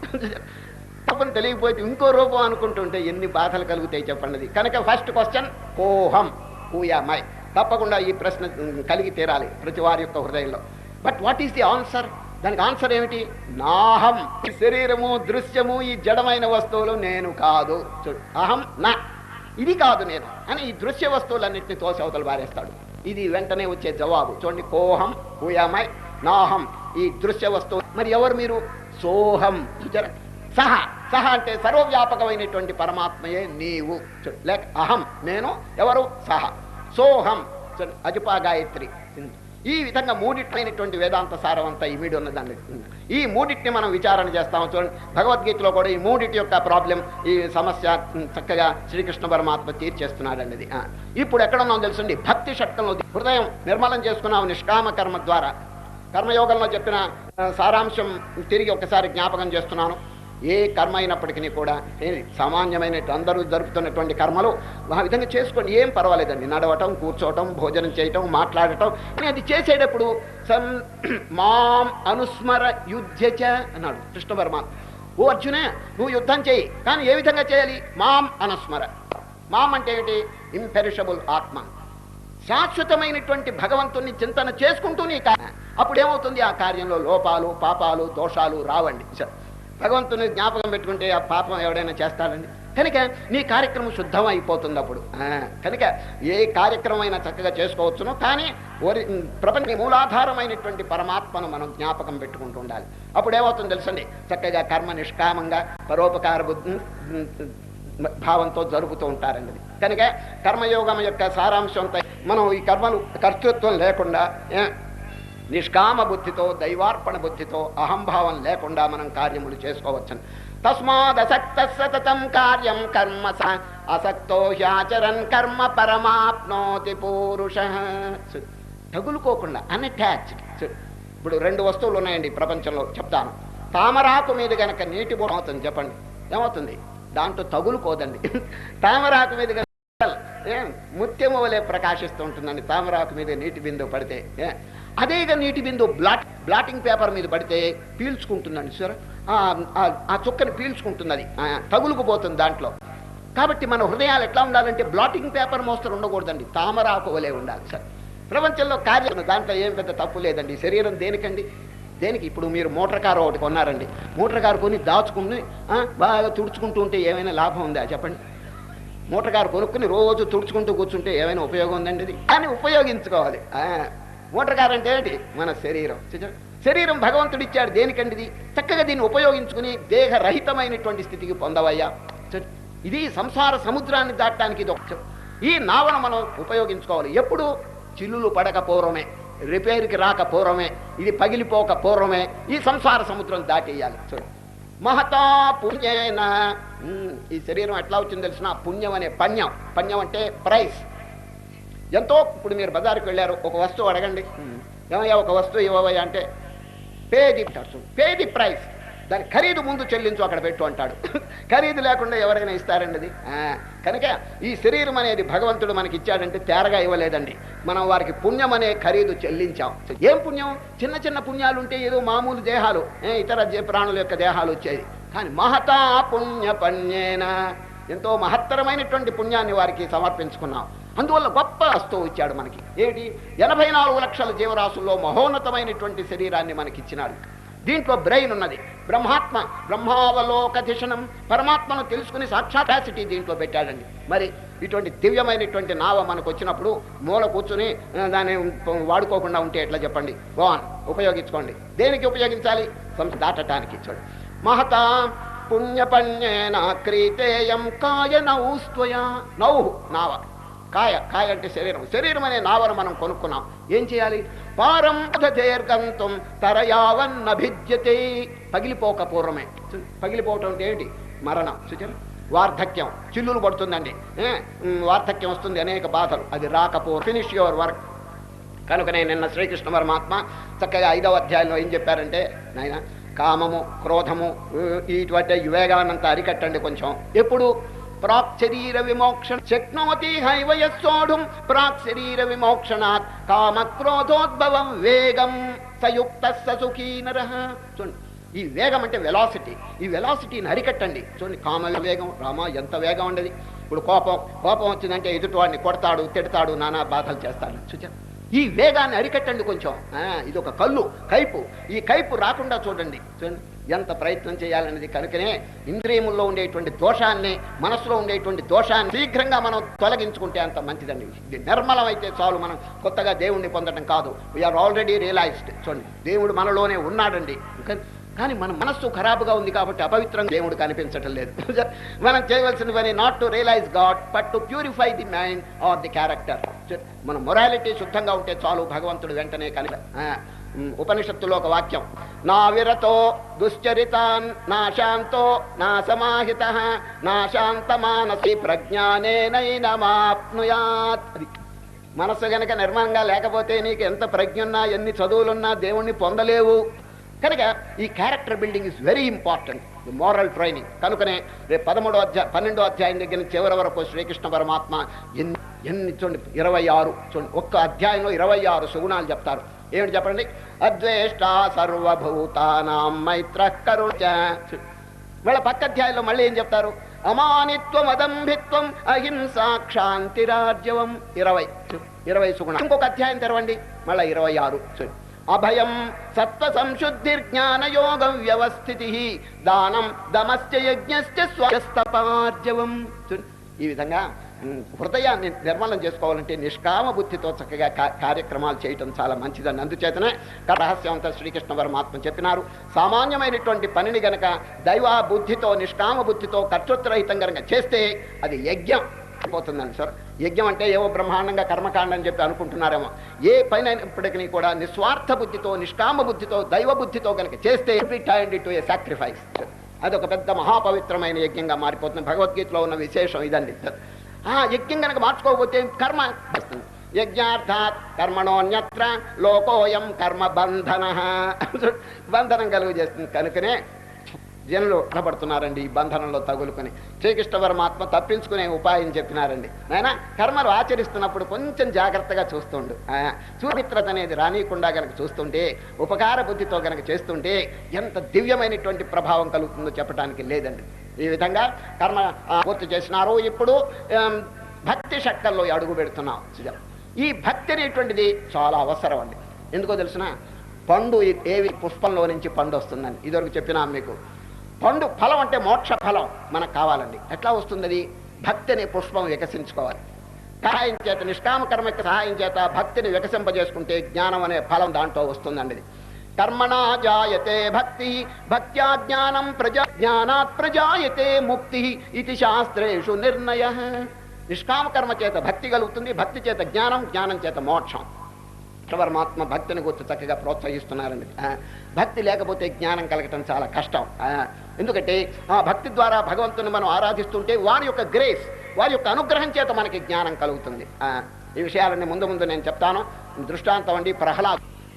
రూపం తెలియకపోతే ఇంకో రూపం అనుకుంటుంటే ఎన్ని బాధలు కలుగుతాయి చెప్పండి. కనుక ఫస్ట్ క్వశ్చన్ కోహం, హూయామై. తప్పకుండా ఈ ప్రశ్న కలిగి తీరాలి ప్రతి వారి యొక్క హృదయంలో. But what is the answer, దానికి ఆన్సర్ ఏమిటి, నాహం. ఈ శరీరము, దృశ్యము, ఈ జడమైన వస్తువులు నేను కాదు. చూడు, అహం నా, ఇది కాదు నేను అని ఈ దృశ్య వస్తువులన్నింటినీ తోసి అవతలు బారేస్తాడు. ఇది వెంటనే వచ్చే జవాబు. చూడండి, కోహం, హూయామై, నాహం, ఈ దృశ్య వస్తువు. మరి ఎవరు మీరు, సోహం. చూచారా, సహ, సహ అంటే సర్వవ్యాపకమైనటువంటి పరమాత్మయే నీవు. లేక అహం నేను, ఎవరు, సహ, సోహం, అజుపా గాయత్రి. ఈ విధంగా 3 వేదాంత సారం అంతా ఇమిడి ఉన్నదండి. ఈ 3 మనం విచారణ చేస్తాము. చూడండి, భగవద్గీతలో కూడా ఈ 3 యొక్క ప్రాబ్లం, ఈ సమస్య చక్కగా శ్రీకృష్ణ పరమాత్మ తీర్చేస్తున్నాడండి. ఇది ఇప్పుడు ఎక్కడున్నాం తెలుసండి, భక్తి షట్కంలో హృదయం నిర్మలం చేసుకున్నాం నిష్కామ కర్మ ద్వారా. కర్మయోగంలో చెప్పిన సారాంశం తిరిగి ఒకసారి జ్ఞాపకం చేస్తున్నాను. ఏ కర్మ అయినప్పటికీ కూడా సామాన్యమైన అందరూ జరుపుతున్నటువంటి కర్మలు ఆ విధంగా చేసుకోండి, ఏం పర్వాలేదండి. నడవటం, కూర్చోవటం, భోజనం చేయటం, మాట్లాడటం, అది చేసేటప్పుడు మాం అనుస్మర యుద్ధచ అన్నాడు కృష్ణ పరమాత్మ. ఓ అర్జునే, నువ్వు యుద్ధం చేయి, కానీ ఏ విధంగా చేయాలి, మాం అనుస్మర. మాం అంటే ఏమిటి, ఇంపెరిషబుల్ ఆత్మ, శాశ్వతమైనటువంటి భగవంతుని చింతన చేసుకుంటూ నీ అప్పుడు ఏమవుతుంది, ఆ కార్యంలో లోపాలు, పాపాలు, దోషాలు రావండి. భగవంతుని జ్ఞాపకం పెట్టుకుంటే ఆ పాపం ఎవడైనా చేస్తాడండి. కనుక నీ కార్యక్రమం శుద్ధం అయిపోతుంది అప్పుడు. కనుక ఏ కార్యక్రమం అయినా చక్కగా చేసుకోవచ్చును, కానీ ప్రపంచ మూలాధారమైనటువంటి పరమాత్మను మనం జ్ఞాపకం పెట్టుకుంటూ ఉండాలి. అప్పుడు ఏమవుతుంది తెలుసండి, చక్కగా కర్మ నిష్కామంగా, పరోపకార భావంతో జరుపుతూ ఉంటారండి. కనుక కర్మయోగం యొక్క సారాంశంతో మనం ఈ కర్మలు కర్తృత్వం లేకుండా నిష్కామ బుద్ధితో దైవార్పణ బుద్ధితో అహంభావం లేకుండా మనం కార్యములు చేసుకోవచ్చని. తస్మాదసక్త సతతం కార్యం కర్మ అసక్తో హ్యాచరన్ కర్మ పరమాప్నోతి పూరుష. తగులుకోకుండా అన్అటాచ్డ్. ఇప్పుడు 2 వస్తువులు ఉన్నాయండి ప్రపంచంలో, చెప్తాను. తామరాకు మీద గనక నీటి బొమ్మ అవుతుంది, చెప్పండి ఏమవుతుంది? దాంట్లో తగులుకోదండి. తామరాకు మీద ముత్యము వలె ప్రకాశిస్తూ ఉంటుందండి తామరాకు మీద నీటి బిందువు పడితే. అదేగా నీటి బిందువు బ్లాటింగ్ పేపర్ మీద పడితే పీల్చుకుంటుందండి సార్, ఆ చుక్కని పీల్చుకుంటుంది, అది తగులుకుపోతుంది దాంట్లో. కాబట్టి మన హృదయాలు ఎట్లా ఉండాలంటే బ్లాటింగ్ పేపర్ మోస్తరు ఉండకూడదండి, తామరాకు వలె ఉండాలి సార్. ప్రపంచంలో కార్యం దాంట్లో ఏం పెద్ద తప్పు లేదండి. శరీరం దేనికండి? దేనికి? ఇప్పుడు మీరు మోటార్ కారు ఒకటి కొన్నారండి, మోటార్ కారు కొని దాచుకుని బాగా తుడుచుకుంటూ ఉంటే ఏమైనా లాభం ఉందా చెప్పండి? మోటార్ కారు కొనుక్కుని రోజు తుడుచుకుంటూ కూర్చుంటే ఏమైనా ఉపయోగం ఉందండి? ఇది కానీ ఉపయోగించుకోవాలి. మోటార్ కారు అంటే ఏంటి? మన శరీరం. శరీరం భగవంతుడు ఇచ్చాడు దేనికండి? ఇది చక్కగా దీన్ని ఉపయోగించుకుని దేహరహితమైనటువంటి స్థితికి పొందవయ్యా. ఇది సంసార సముద్రాన్ని దాటడానికి ఇది ఒక. ఈ నావను మనం ఉపయోగించుకోవాలి. ఎప్పుడు? చిల్లులు పడక పూర్వమే, రిపేర్కి రాక పూర్వమే, ఇది పగిలిపోక పూర్వమే ఈ సంసార సముద్రం దాటేయాలి. చూడండి, మహతా పుణ్యేన. ఈ శరీరం ఎట్లా వచ్చింది తెలిసిన? పుణ్యం అనే పణ్యం. పణ్యం అంటే ప్రైస్. ఎంతో. ఇప్పుడు మీరు బజారుకి వెళ్ళారు, ఒక వస్తువు అడగండి, ఏమయ్యా ఒక వస్తువు ఇవ్వవయ్యా అంటే పే ది ప్రైస్, దాని ఖరీదు ముందు చెల్లించు, అక్కడ పెట్టు అంటాడు. ఖరీదు లేకుండా ఎవరైనా ఇస్తారండి అది? కనుక ఈ శరీరం అనేది భగవంతుడు మనకి ఇచ్చాడంటే తేరగా ఇవ్వలేదండి. మనం వారికి పుణ్యం అనే ఖరీదు చెల్లించాం. ఏం పుణ్యం? చిన్న చిన్న పుణ్యాలు ఉంటే ఏదో మామూలు దేహాలు, ఇతర ప్రాణుల యొక్క దేహాలు వచ్చేది. కానీ మహతా పుణ్య పణ్యేన, ఎంతో మహత్తరమైనటువంటి పుణ్యాన్ని వారికి సమర్పించుకున్నాం. అందువల్ల గొప్ప వస్తువు ఇచ్చాడు మనకి. ఏమిటి? 84 లక్షల జీవరాశుల్లో మహోన్నతమైనటువంటి శరీరాన్ని మనకి ఇచ్చినాడు. దీంట్లో బ్రెయిన్ ఉన్నది. బ్రహ్మావలోకధిషణం, పరమాత్మను తెలుసుకుని సాక్షాత్కాసిటీ దీంట్లో పెట్టాడండి. మరి ఇటువంటి దివ్యమైనటువంటి నావ మనకు వచ్చినప్పుడు మూల కూర్చుని దాన్ని వాడుకోకుండా ఉంటే ఎట్లా చెప్పండి? గోన్ ఉపయోగించుకోండి. దేనికి ఉపయోగించాలి? దాటటానికి. చూడు, మహతా పుణ్యపణ్యేన క్రీతేయం కాయ నౌస్త్వయా. నౌహు నావ, కాయ అంటే శరీరం. శరీరం అనే నావను మనం కొనుక్కున్నాం. ఏం చేయాలి? పారం దీర్ఘంతం తరయావన్నభిజ్యతే. పగిలిపోక పూర్వమే. పగిలిపోవటం అంటే ఏంటి? మరణం. వార్ధక్యం, చిల్లులు పడుతుందండి, వార్ధక్యం వస్తుంది, అనేక బాధలు. అది రాకపో ఫినిష్ యువర్ వర్క్. కనుకనే నిన్న శ్రీకృష్ణ పరమాత్మ చక్కగా 5వ అధ్యాయంలో ఏం చెప్పారంటే, నాయన కామము క్రోధము ఇటువంటి వివేగాన్నంతా అరికట్టండి కొంచెం. ఎప్పుడు? ప్రాక్ శరీర విమోక్షణ శక్నోతి హైవయస్సోఢుం ప్రాక్ శరీర విమోక్షణాత్ కామ క్రోధోద్భవం వేగం సయుక్త సుఖీ నరః. చూడండి, ఈ వేగం అంటే వెలాసిటీ. ఈ వెలాసిటీని అరికట్టండి. చూడండి, కామ వేగం, రామ ఎంత వేగం ఉండేది. ఇప్పుడు కోపం వచ్చిందంటే ఎదుటివాడిని కొడతాడు, తిడతాడు, నానా బాధలు చేస్తాడు. చూచా, ఈ వేగాన్ని అరికట్టండి కొంచెం. ఇది ఒక కైపు. ఈ కైపు రాకుండా చూడండి. చూడండి ఎంత ప్రయత్నం చేయాలనేది. కనుకనే ఇంద్రియముల్లో ఉండేటువంటి దోషాన్ని, మనసులో ఉండేటువంటి దోషాన్ని శీఘ్రంగా మనం తొలగించుకుంటే అంత మంచిదండి. ఇది నిర్మలం అయితే చాలు. మనం కొత్తగా దేవుణ్ణి పొందడం కాదు. We are already realised. చూడండి, దేవుడు మనలోనే ఉన్నాడండి. కానీ మన మనస్సు ఖరాబుగా ఉంది కాబట్టి అపవిత్రంగా దేవుడు కనిపించటం లేదు. మనం చేయవలసిన పని not to realise God but to purify the mind or the character. మన మొరాలిటీ శుద్ధంగా ఉంటే చాలు, భగవంతుడు వెంటనే ఉపనిషత్తులో ఒక వాక్యం, నా విరతో దుశ్చరితాన్ నా శాంతో నా సమాహిత నా శాంత మానసి ప్రజ్ఞానేనైనమాప్నుయాత్. అది మనస్సు గనక నిర్మలంగా లేకపోతే నీకు ఎంత ప్రజ్ఞ ఉన్నా, ఎన్ని చదువులున్నా దేవుణ్ణి పొందలేవు. కనుక ఈ character building is very important, the moral training. కనుకనే రేపు 12వ అధ్యాయం దగ్గర చివరి వరకు శ్రీకృష్ణ పరమాత్మ ఎన్ని చూడండి 26 చూడండి, ఒక్క అధ్యాయంలో 26 సుగుణాలు చెప్తారు. ఏమిటి చెప్పండి? అద్వేష్ట సర్వభూతానాం మైత్రః కరుణ. వీళ్ళ పక్క అధ్యాయంలో మళ్ళీ ఏం చెప్తారు? అమానిత్వం అదంభిత్వం అహింసా క్షాంతిరాజ్యవం. 20 సుగుణాలు. ఇంకొక అధ్యాయం తెరవండి, మళ్ళీ 26 చూడండి. అభయం సత్వ సంశుద్ధిర్జ్ఞాన యోగం వ్యవస్థితి దానం దమశ్చ యజ్ఞశ్చ స్వస్తపార్జవం. ఈ విధంగా హృదయాన్ని నిర్మలం చేసుకోవాలంటే నిష్కామ బుద్ధితో చక్కగా కార్యక్రమాలు చేయటం చాలా మంచిదని. అందుచేతనే రహస్యవంత శ్రీకృష్ణ పరమాత్మ చెప్పినారు, సామాన్యమైనటువంటి పనిని గనక దైవ బుద్ధితో నిష్కామ బుద్ధితో కర్తృత్వరహితం గనక చేస్తే అది యజ్ఞం అయిపోతుందండి సార్. యజ్ఞం అంటే ఏవో బ్రహ్మాండంగా కర్మకాండం అని చెప్పి అనుకుంటున్నారేమో. ఏ పని అయినప్పటికీ కూడా నిస్వార్థ బుద్ధితో నిష్కామ బుద్ధితో దైవ బుద్ధితో కనుక చేస్తే టు ఏ సాక్రిఫైస్, అదొక పెద్ద మహాపవిత్రమైన యజ్ఞంగా మారిపోతుంది. భగవద్గీతలో ఉన్న విశేషం ఇదండి. ఆ యజ్ఞం కనుక మార్చుకోకపోతే కర్మ వస్తుంది. యజ్ఞార్థాత్ కర్మణోన్యత్ర లోకోయం కర్మ బంధన, బంధనం కలుగు చేస్తుంది. కనుకనే జనులు కనబడుతున్నారండి ఈ బంధనంలో తగులుకొని. శ్రీకృష్ణ పరమాత్మ తప్పించుకునే ఉపాయం చెప్పినారండి. నాయన కర్మలు ఆచరిస్తున్నప్పుడు కొంచెం జాగ్రత్తగా చూస్తుండు, సుమిత్రత అనేది రానియకుండా గనక చూస్తుంటే, ఉపకార బుద్ధితో గనక చేస్తుంటే ఎంత దివ్యమైనటువంటి ప్రభావం కలుగుతుందో చెప్పడానికి లేదండి. ఈ విధంగా కర్మ పూర్తి చేసినారు. ఇప్పుడు భక్తి శక్తుల్లో అడుగు పెడుతున్నాం. ఈ భక్తి అనేటువంటిది చాలా అవసరం అండి. ఎందుకో తెలిసిన, పండు ఏవి పుష్పంలో నుంచి పండు వస్తుందండి. ఇదివరకు చెప్పినాం మీకు. పండు ఫలం అంటే మోక్ష ఫలం మనకు కావాలండి. ఎట్లా వస్తుంది అది? భక్తి అనే పుష్పం వికసించుకోవాలి. సహాయం చేత, నిష్కామ కర్మ సహాయం చేత భక్తిని వికసింపజేసుకుంటే జ్ఞానం అనే ఫలం దాంట్లో వస్తుందండి. కర్మణా జాయతే భక్తి, భక్త్యా జ్ఞానం జ్ఞానాత్ ప్రజాయతే ముక్తి ఇది శాస్త్రేషు నిర్ణయ. నిష్కామ కర్మ చేత భక్తి కలుగుతుంది, భక్తి చేత జ్ఞానం, జ్ఞానం చేత మోక్షం. పరమాత్మ భక్తిని గుర్తు చక్కగా ప్రోత్సహిస్తున్నారండి. భక్తి లేకపోతే జ్ఞానం కలగటం చాలా కష్టం. ఎందుకంటే ఆ భక్తి ద్వారా భగవంతుని మనం ఆరాధిస్తుంటే వారి యొక్క గ్రేస్, వారి యొక్క అనుగ్రహం చేత మనకి జ్ఞానం కలుగుతుంది. ఈ విషయాలన్నీ ముందు ముందు నేను చెప్తాను. దృష్టాంతం అండి,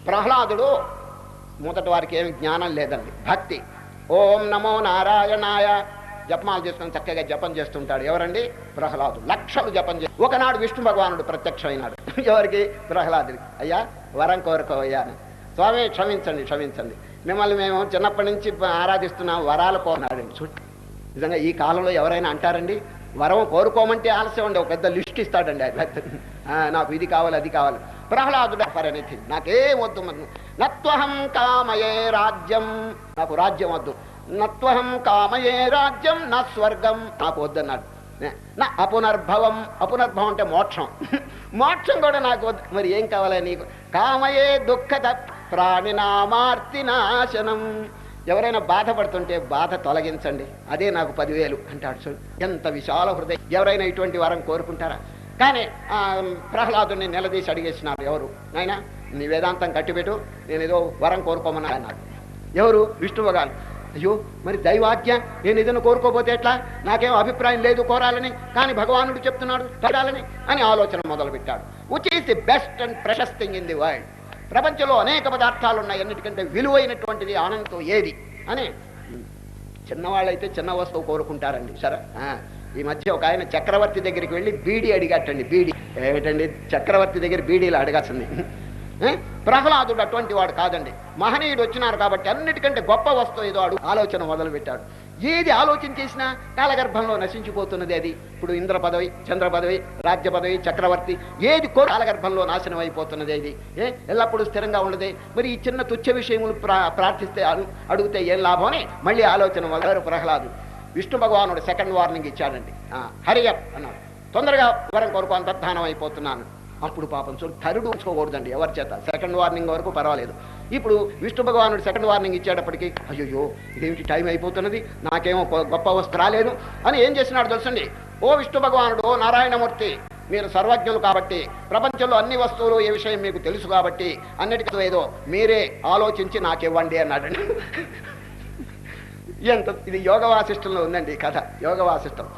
ప్రహ్లాదుడు మొదటి వారికి ఏమి జ్ఞానం లేదండి, భక్తి. ఓం నమో నారాయణాయ జపమాలు చేసుకుని చక్కగా జపం చేస్తుంటాడు. ఎవరండి? ప్రహ్లాదుడు. లక్షలు జపం చేసి ఒకనాడు విష్ణు భగవానుడు ప్రత్యక్షమైనాడు. ఎవరికి? ప్రహ్లాదుడికి. అయ్యా వరం కోరుకోవయ్యా అని. స్వామి క్షమించండి, క్షమించండి, మిమ్మల్ని మేము చిన్నప్పటి నుంచి ఆరాధిస్తున్నాం, వరాలు కోరినాడండి. చూడండి, నిజంగా ఈ కాలంలో ఎవరైనా అంటారండి వరం కోరుకోమంటే ఆలస్యం అండి, ఒక పెద్ద లిస్ట్ ఇస్తాడండి. నాకు ఇది కావాలి, అది కావాలి. ప్రహ్లాదుడు ఫర్ ఎనీథింగ్, నాకేం వద్దు, నత్వహం కామయే రాజ్యం, నాకు రాజ్యం వద్దు. నత్వహం కామయే రాజ్యం నా స్వర్గం, నాకు వద్దన్నాడు. నా అపునర్భవం, అపునర్భవం అంటే మోక్షం, మోక్షం కూడా నాకు వద్దు. మరి ఏం కావాలి నీకు? కామయే దుఃఖద ప్రాణినామార్తి నాశనం, ఎవరైనా బాధపడుతుంటే బాధ తొలగించండి, అదే నాకు 10,000 అంటాడు. చూడు ఎంత విశాల హృదయం. ఎవరైనా ఇటువంటి వరం కోరుకుంటారా? కానీ ప్రహ్లాదుని నిలదీసి అడిగేసినారు. ఎవరు? నాయనా నీ వేదాంతం కట్టిపెట్టు, నేను ఏదో వరం కోరుకోమన్నా అన్నాడు. ఎవరు? విష్ణు భగవాన్. అయ్యో మరి దైవాజ్ఞ, నేను ఏదైనా కోరుకోపోతే ఎట్లా? నాకేం అభిప్రాయం లేదు కోరాలని, కానీ భగవానుడు చెప్తున్నాడు కోరాలని అని ఆలోచన మొదలుపెట్టాడు. Which is the best and precious thing in the world. ప్రపంచంలో అనేక పదార్థాలు ఉన్నాయి, అన్నిటికంటే విలువైనటువంటిది ఆనందం ఏది అని. చిన్నవాళ్ళైతే చిన్న వస్తువు కోరుకుంటారండి. సరే, ఈ మధ్య ఒక ఆయన చక్రవర్తి దగ్గరికి వెళ్ళి బీడీ అడిగట్టండి. బీడీ ఏమిటండి చక్రవర్తి దగ్గర బీడీలు అడగాల్సింది? ప్రహ్లాదుడు అటువంటి వాడు కాదండి. మహనీయుడు వచ్చినారు కాబట్టి అన్నిటికంటే గొప్ప వస్తువు ఏదో అడుగు ఆలోచన మొదలు పెట్టాడు. ఏది ఆలోచన చేసినా కాలగర్భంలో నశించిపోతున్నది అది. ఇప్పుడు ఇంద్ర పదవి, చంద్ర పదవి, రాజ్య పదవి, చక్రవర్తి, ఏది కాలగర్భంలో నాశనం అయిపోతున్నది అది. ఎల్లప్పుడూ స్థిరంగా ఉండదే. మరి ఈ చిన్న తుచ్చ విషయములు ప్రార్థిస్తే అడిగితే ఏం లాభం అని మళ్ళీ ఆలోచన మొదలు. ప్రహ్లాదు విష్ణు భగవానుడు సెకండ్ వార్నింగ్ ఇచ్చాడండి. హరియప్ అన్నాడు, తొందరగా వరం కొరకు అంతర్ధానం అయిపోతున్నాను. అప్పుడు పాపం చూడు థర్డ్ ఉంచుకోకూడదండి ఎవరి చేత. సెకండ్ వార్నింగ్ వరకు పర్వాలేదు. ఇప్పుడు విష్ణు భగవానుడు సెకండ్ వార్నింగ్ ఇచ్చేటప్పటికి అయ్యో ఇదేమిటి టైం అయిపోతున్నది, నాకేమో గొప్ప వస్తు రాలేదు అని ఏం చేసినాడు తెలుసండి. ఓ విష్ణు భగవానుడు, ఓ నారాయణమూర్తి, మీరు సర్వజ్ఞులు కాబట్టి, ప్రపంచంలో అన్ని వస్తువులు ఏ విషయం మీకు తెలుసు కాబట్టి అన్నిటికీ ఏదో మీరే ఆలోచించి నాకివ్వండి అన్నాడండి. ఎంత ఇది యోగ వాసిష్టంలో ఉందండి కథ, యోగ వాసిష్టం.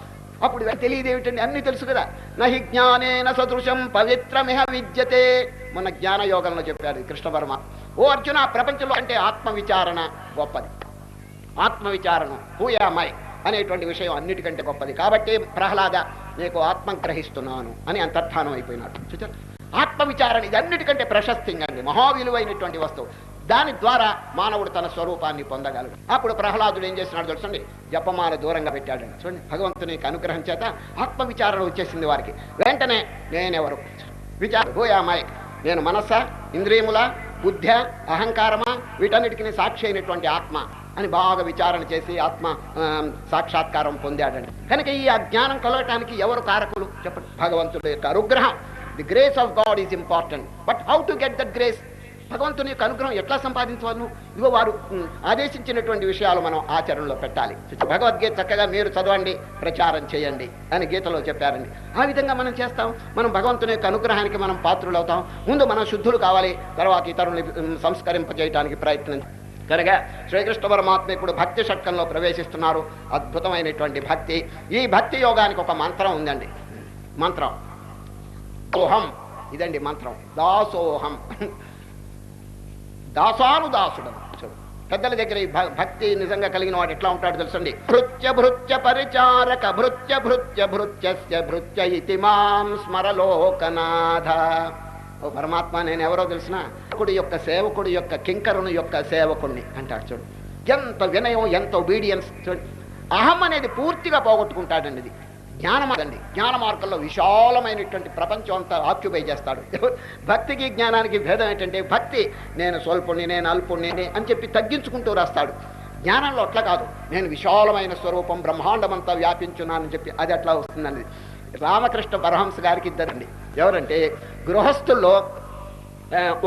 అప్పుడు తెలియదు ఏమిటండి, అన్ని తెలుసు కదా. నహి జ్ఞానేన సదృశం పవిత్రమిహ విద్యతే, మన జ్ఞాన యోగంలో చెప్పాడు కృష్ణ పరమ. ఓ అర్జున, ప్రపంచంలో అంటే ఆత్మవిచారణ గొప్పది. ఆత్మవిచారణ హూయామై అనేటువంటి విషయం అన్నిటికంటే గొప్పది. కాబట్టి ప్రహ్లాద నీకు ఆత్మ గ్రహిస్తున్నాను అని అంతర్ధానం అయిపోయినాడు. చూచారు, ఆత్మవిచారణ ఇది అన్నిటికంటే ప్రశస్తింగా అండి, మహావిలువైనటువంటి వస్తువు. దాని ద్వారా మానవుడు తన స్వరూపాన్ని పొందగలడు. అప్పుడు ప్రహ్లాదుడు ఏం చేస్తున్నాడు తెలుసండి, జపమాల దూరంగా పెట్టాడండి. చూడండి, భగవంతుని అనుగ్రహం చేత ఆత్మవిచారణ వచ్చేసింది వారికి. వెంటనే నేనెవరు హూయామాయ్, నేను మనస్స, ఇంద్రియముల, బుద్ధ, అహంకారమా, వీటన్నిటికీ సాక్షి అయినటువంటి ఆత్మ అని బాగా విచారణ చేసి ఆత్మ సాక్షాత్కారం పొందాడండి. కనుక ఈ అజ్ఞానం కలగటానికి ఎవరు కారకులు చెప్పండి? భగవంతుడి యొక్క అనుగ్రహం. The grace of God is important. But how to get that grace? భగవంతుని యొక్క అనుగ్రహం ఎట్లా సంపాదించవలను? ఇదిగో వారు ఆదేశించినటువంటి విషయాలు మనం ఆచరణలో పెట్టాలి. భగవద్గీత చక్కగా మీరు చదవండి, ప్రచారం చేయండి అని గీతలో చెప్పారండి. ఆ విధంగా మనం చేస్తాం. మనం భగవంతుని యొక్క అనుగ్రహానికి మనం పాత్రులు అవుతాం. ముందు మనం శుద్ధులు కావాలి, తర్వాత ఇతరుల్ని సంస్కరింపజేయడానికి ప్రయత్నం. కనుక శ్రీకృష్ణ పరమాత్మ ఇప్పుడు భక్తి షట్కంలో ప్రవేశిస్తున్నారు. అద్భుతమైనటువంటి భక్తి. ఈ భక్తి యోగానికి ఒక మంత్రం ఉందండి. మంత్రం సోహం. ఇదండి మంత్రం. దాసోహం. దాసానుదాసుడు. పెద్దల దగ్గర ఈ భక్తి నిజంగా కలిగిన వాడు ఎట్లా ఉంటాడు తెలుసండి? భృత్య భృత్య పరిచారక భృత్య భృత్య భృత్యస్య భృత్య ఇతి మాం స్మరలోకనాథ. ఓ పరమాత్మ, నేను ఎవరో తెలిసిన కుడి యొక్క సేవకుడి యొక్క కింకరుని యొక్క సేవకుడిని అంటాడు. చూడు ఎంత వినయం, ఎంత ఒబీడియన్స్. చూడు అహం అనేది పూర్తిగా పోగొట్టుకుంటాడండి. ఇది జ్ఞానమార్గండి. జ్ఞాన మార్గంలో విశాలమైనటువంటి ప్రపంచం అంతా ఆక్యుపై చేస్తాడు. భక్తికి జ్ఞానానికి భేదం ఏంటంటే, భక్తి నేను స్వల్పుణ్ణి, నేను అల్పుణ్ణి అని చెప్పి తగ్గించుకుంటూ రాస్తాడు. జ్ఞానంలో అట్లా కాదు. నేను విశాలమైన స్వరూపం, బ్రహ్మాండమంతా వ్యాపించున్నానని చెప్పి అది అట్లా వస్తుందండి. రామకృష్ణ పరమహంస గారికి ఇద్దరండి. ఎవరంటే గృహస్థుల్లో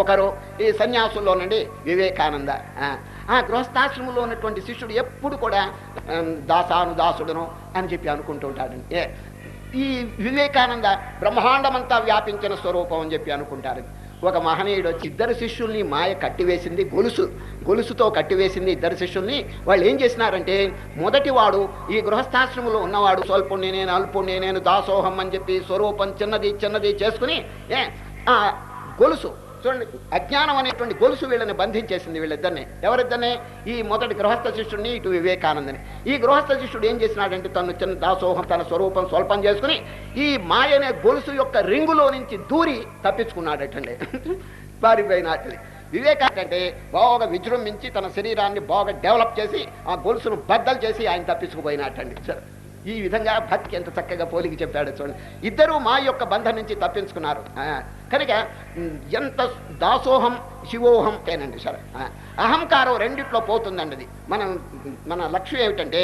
ఒకరు, ఈ సన్యాసుల్లో నుండి వివేకానంద. ఆ గృహస్థాశ్రమంలో ఉన్నటువంటి శిష్యుడు ఎప్పుడు కూడా దాసానుదాసుడును అని చెప్పి అనుకుంటూ ఉంటాడండి. ఈ వివేకానంద బ్రహ్మాండమంతా వ్యాపించిన స్వరూపం అని చెప్పి అనుకుంటారు. ఒక మహనీయుడు వచ్చి ఇద్దరు శిష్యుల్ని మాయ కట్టివేసింది, గొలుసుతో కట్టివేసింది ఇద్దరు శిష్యుల్ని. వాళ్ళు ఏం చేసినారంటే, మొదటి వాడు ఈ గృహస్థాశ్రమంలో ఉన్నవాడు స్వల్పుణ్ణి, నేను అల్పుణ్ణి, నేను దాసోహం అని చెప్పి స్వరూపం చిన్నది చేసుకుని గొలుసు చూడండి, అజ్ఞానం అనేటువంటి గొలుసు వీళ్ళని బంధించేసింది. వీళ్ళిద్దరిని, ఎవరిద్దరిని? ఈ మొదటి గృహస్థ శిష్యుడిని, ఇటు వివేకానందని. ఈ గృహస్థ శిష్యుడు ఏం చేసినాడంటే, తను చిన్న దాసోహం, తన స్వరూపం స్వల్పం చేసుకుని ఈ మాయనే గొలుసు యొక్క రింగులో నుంచి దూరి తప్పించుకున్నాడటండి, పారిపోయినట్టు. వివేకానంటే బాగా విజృంభించి తన శరీరాన్ని బాగా డెవలప్ చేసి ఆ గొలుసును బద్దలు చేసి ఆయన తప్పించుకుపోయినట్టండి. సరే, ఈ విధంగా భక్తి ఎంత చక్కగా పోలికి చెప్పాడు చూడండి. ఇద్దరూ మా యొక్క బంధం నుంచి తప్పించుకున్నారు. కనుక ఎంత దాసోహం శివోహం ఏనండి. సరే, అహంకారం రెండిట్లో పోతుందండి. అది మన లక్ష్యం ఏమిటంటే,